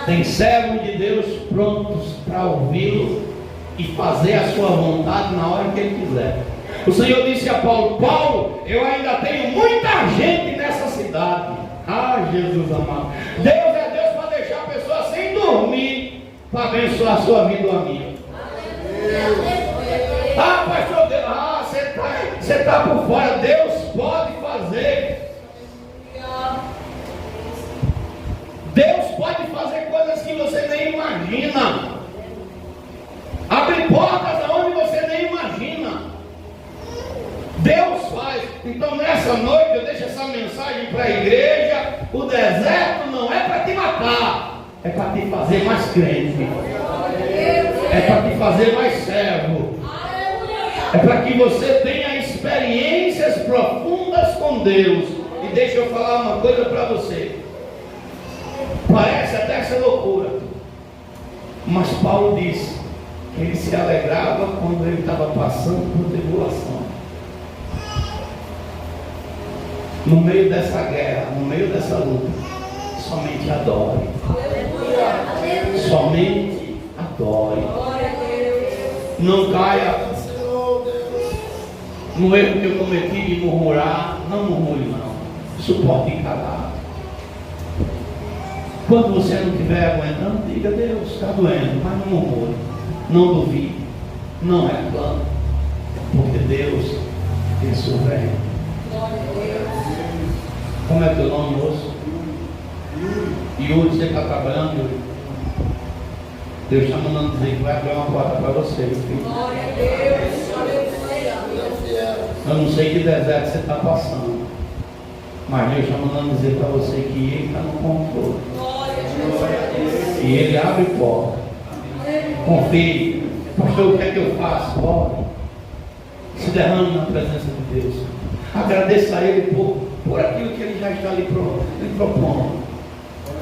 Tem servo de Deus prontos para ouvi-lo e fazer a sua vontade na hora que ele quiser. O Senhor disse a Paulo: Paulo, eu ainda tenho muita gente nessa cidade. Ah, Jesus amado, Deus é Deus para deixar a pessoa sem dormir, para abençoar a sua vida ou a minha. Ah, pastor, você está por fora. Deus pode fazer. Deus pode fazer coisas que você nem imagina. Abre portas aonde você nem imagina. Deus faz. Então nessa noite eu deixo essa mensagem para a igreja: o deserto não é para te matar, é para te fazer mais crente, é para te fazer mais servo, é para que você tenha experiências profundas com Deus. E deixa eu falar uma coisa para você. Parece até ser loucura, mas Paulo disse que ele se alegrava quando ele estava passando por tribulação. No meio dessa guerra, no meio dessa luta, somente adore. Somente adore. Não caia no erro que eu cometi de murmurar. Não murmure, não. Suporte calado. Quando você não estiver aguentando, diga: Deus, está doendo, mas não murmure. Não duvide. Não reclame. Porque Deus é soberano. Como é teu nome, moço? Yuri, você está trabalhando, Yuri? Deus está mandando dizer que vai abrir uma porta para você, meu filho. Eu não sei que deserto você está passando, mas Deus está mandando dizer para você que Ele está no controle. E Ele abre porta. Confie. Pastor, o que é que eu faço? Ore. Se derrame na presença de Deus. Agradeça a Ele por aquilo que Ele já está lhe propondo.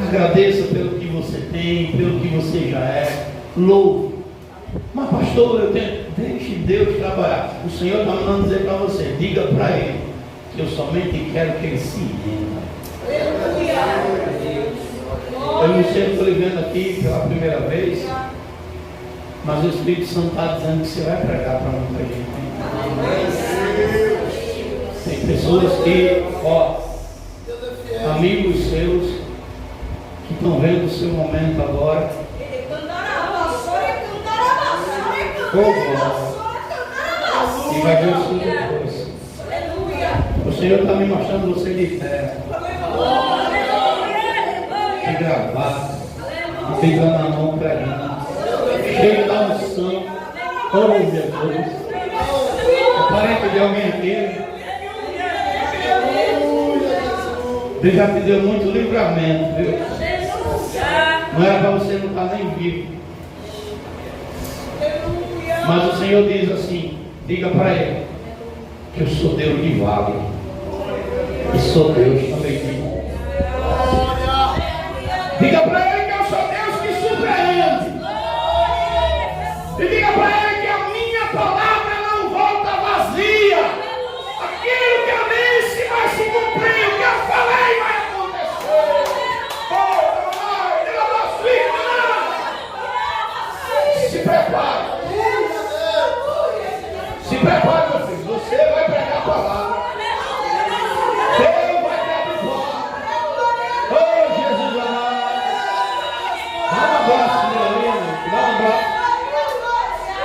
Agradeça pelo que você tem, pelo que você já é. Louve. Mas pastor, eu tenho. Deixe Deus trabalhar. O Senhor está mandando dizer para você: diga para Ele que eu somente quero que Ele se renda. Eu não sei, eu estou lhe vendo aqui pela primeira vez, mas o Espírito Santo está dizendo que você vai pregar para muita gente. Tem pessoas que, amigos seus, que estão vendo o seu momento agora. E vai ver o seu depois. O Senhor está me mostrando você de terra, de gravata, pegando a mão pregando, cheio da unção. Oh, Jesus. É parente de alguém aqui? Deus já te deu muito livramento, viu? Não era para você não estar nem vivo. Mas o Senhor diz assim: diga para ele que eu sou Deus de vale. Eu sou Deus também. Diga para ele que eu sou Deus que surpreende. E diga para ele que a minha palavra não volta vazia. Aquilo que eu disse vai se cumprir. O que eu falei vai acontecer. Se prepare. Se prepare, meu filho. Você vai pregar a palavra. Deus vai te abençoar. Oh, Jesus amado. Dá um abraço, meu amigo. Dá um abraço.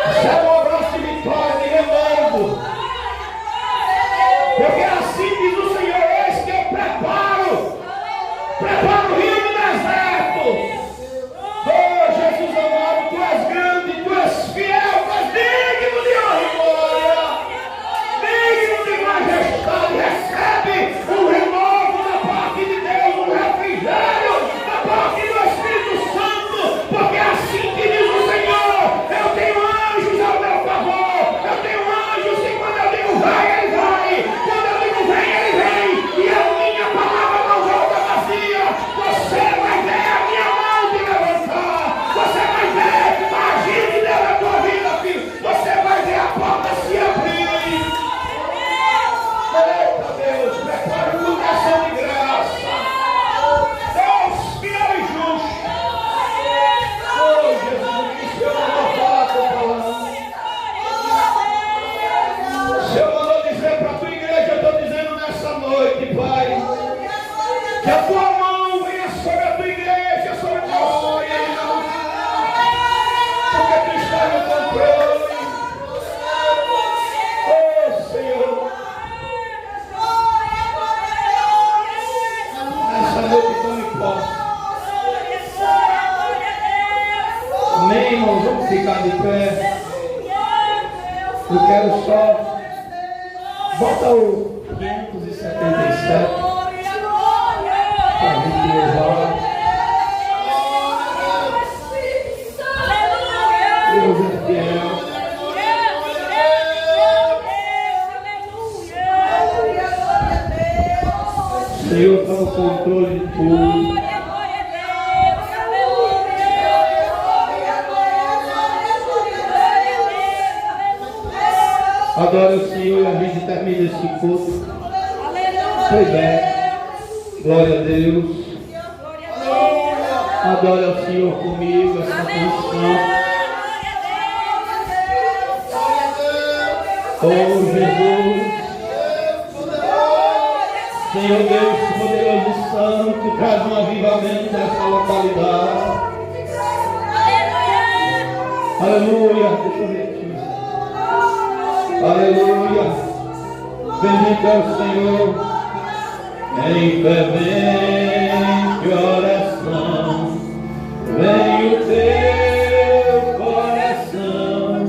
Recebe um abraço de vitória, de renovo. Porque assim diz o Senhor: eis que eu preparo o rio do deserto. Oh, Jesus amado, tu és grande, tu és fiel, tu és digno de honra e glória, digno de majestade. Recebe um renovo da parte de Deus, um refrigério da parte do Espírito Santo, porque assim que diz o Senhor: eu tenho anjos ao meu favor, eu tenho anjos e quando eu digo vai, ele vai, quando eu digo vem, ele vem, e a minha palavra não volta vazia. Você vai ver a minha mão te levantar, você vai ver a agir de Deus na tua vida, filho, você vai ver a porta se abrir. Eita Deus, prepare um coração de graça. Deus fiel e justo. Oh Jesus, que o Senhor mandou falar com a palavra. O Senhor mandou dizer para a tua igreja, eu estou dizendo nessa noite, Pai, que a tua mão venha sobre a tua igreja, sobre o teu filho, porque tu estás no controle. Oh Senhor, nessa noite tome posse. Amém, irmãos, vamos ficar de pé. Eu quero só. Bota o 577 para a gente louvar. Deus é fiel. O Senhor está no controle de tudo. Adore o Senhor e a gente termina esse culto. Foi bem. Glória a Deus. Adore ao Senhor comigo essa canção. Oh Jesus. Senhor Deus poderoso e santo, traz um avivamento nessa localidade. Aleluia. Deixa eu ver aqui. Aleluia. Bendito é o Senhor. Em fervente oração, vem o teu coração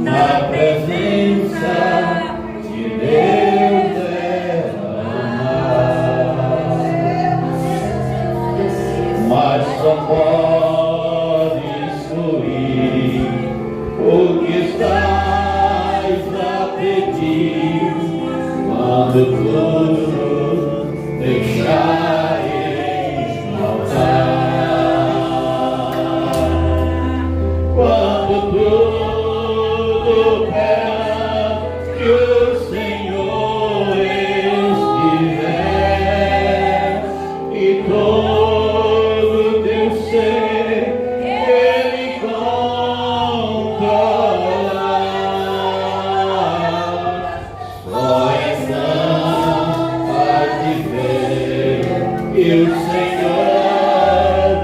na presença de Deus derramar. Mas só pode fluir o que estás a pedir quando tudo deixares faltar, quando tudo perante o Senhor estiver e todo teu ser Ele controlar, só então há de ver que o Senhor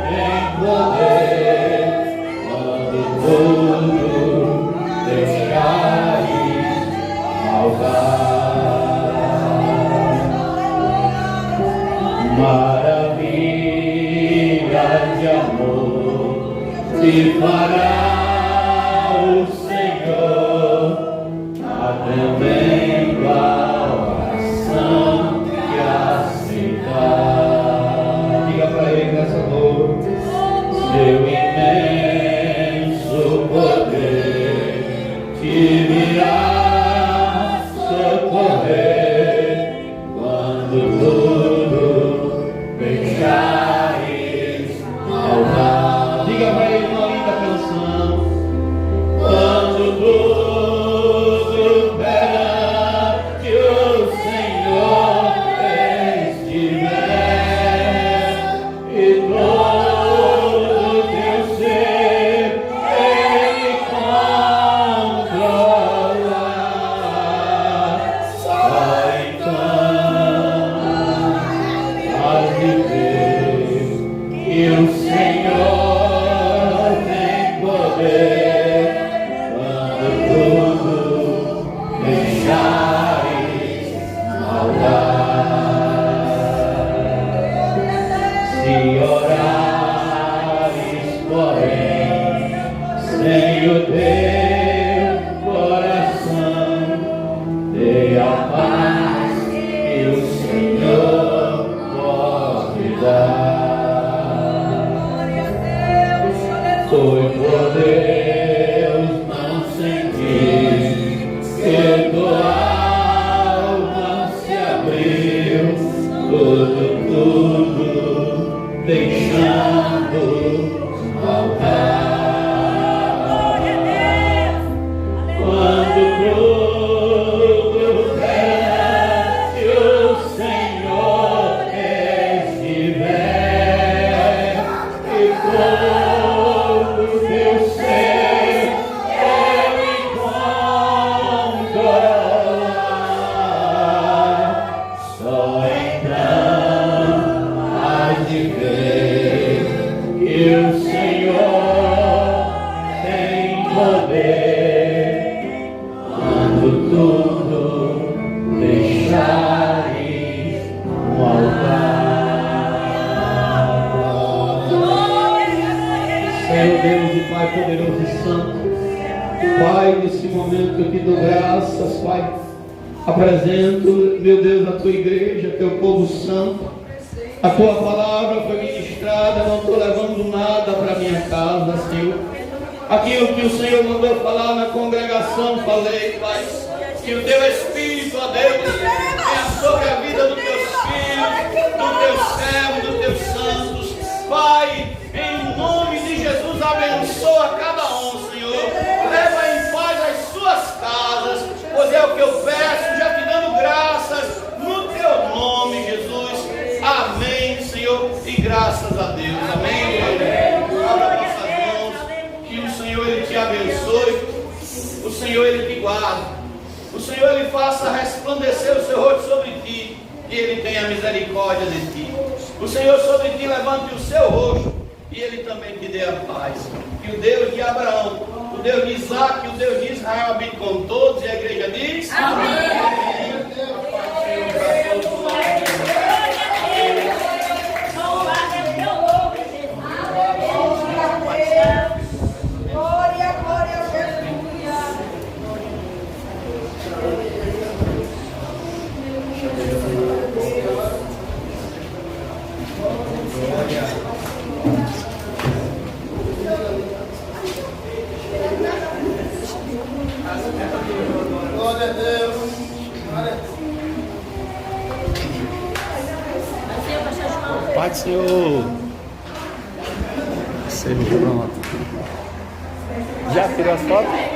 tem poder quando tudo deixares faltar. Maravilha de amor que fará o Senhor, atendendo a oração que aceitar. Diga para ele nessa noite, seu imenso poder te virá socorrer quando tudo deixares ao lado. Diga para ele uma linda canção. Quando tudo perante o Senhor estiver e todo teu ser Ele controlar, só então hás de ver que o Senhor tem poder quando tudo deixares ao lado. Se orares, porém, sem o teu coração, dê a paz que o Senhor pode dar. Foi por Deus não sentir que tua alma se abriu, tudo deixando altar. Quando tudo perante o Senhor estiver e todo teu ser Ele controlar, só então hás de ver que o Senhor tem poder quando tudo deixares no altar. Senhor Deus e Pai poderoso e santo, Pai, nesse momento eu te dou graças, Pai. Apresento, meu Deus, a tua igreja, teu povo santo. A tua palavra foi ministrada, não estou levando nada para minha casa, Senhor. Aquilo que o Senhor mandou falar na congregação, falei, Pai. Que o teu Espírito, ó Deus, venha sobre a vida dos teus filhos, dos teus servos, dos teus santos. Pai, em nome de Jesus, abençoa cada um, Senhor. Leva em paz as suas casas, pois é o que eu peço, já te dando graças no teu nome, Jesus. Amém, Senhor, e graças a Deus. Amém, Pai. Abra nossas mãos, que o Senhor Ele te abençoe, o Senhor Ele te guarde, o Senhor Ele faça resplandecer o seu rosto sobre ti, e Ele tenha misericórdia de ti. O Senhor sobre ti levante o seu rosto, e Ele também te dê a paz. Que o Deus de Abraão, o Deus de Isaac, o Deus de Israel habite com todos, e a igreja diz: amém. Amém. A paz do Senhor para todos nós. Glória, glória, aleluia. Glória a Deus. Pai do Senhor. Você me pronto. Já tirou as fotos?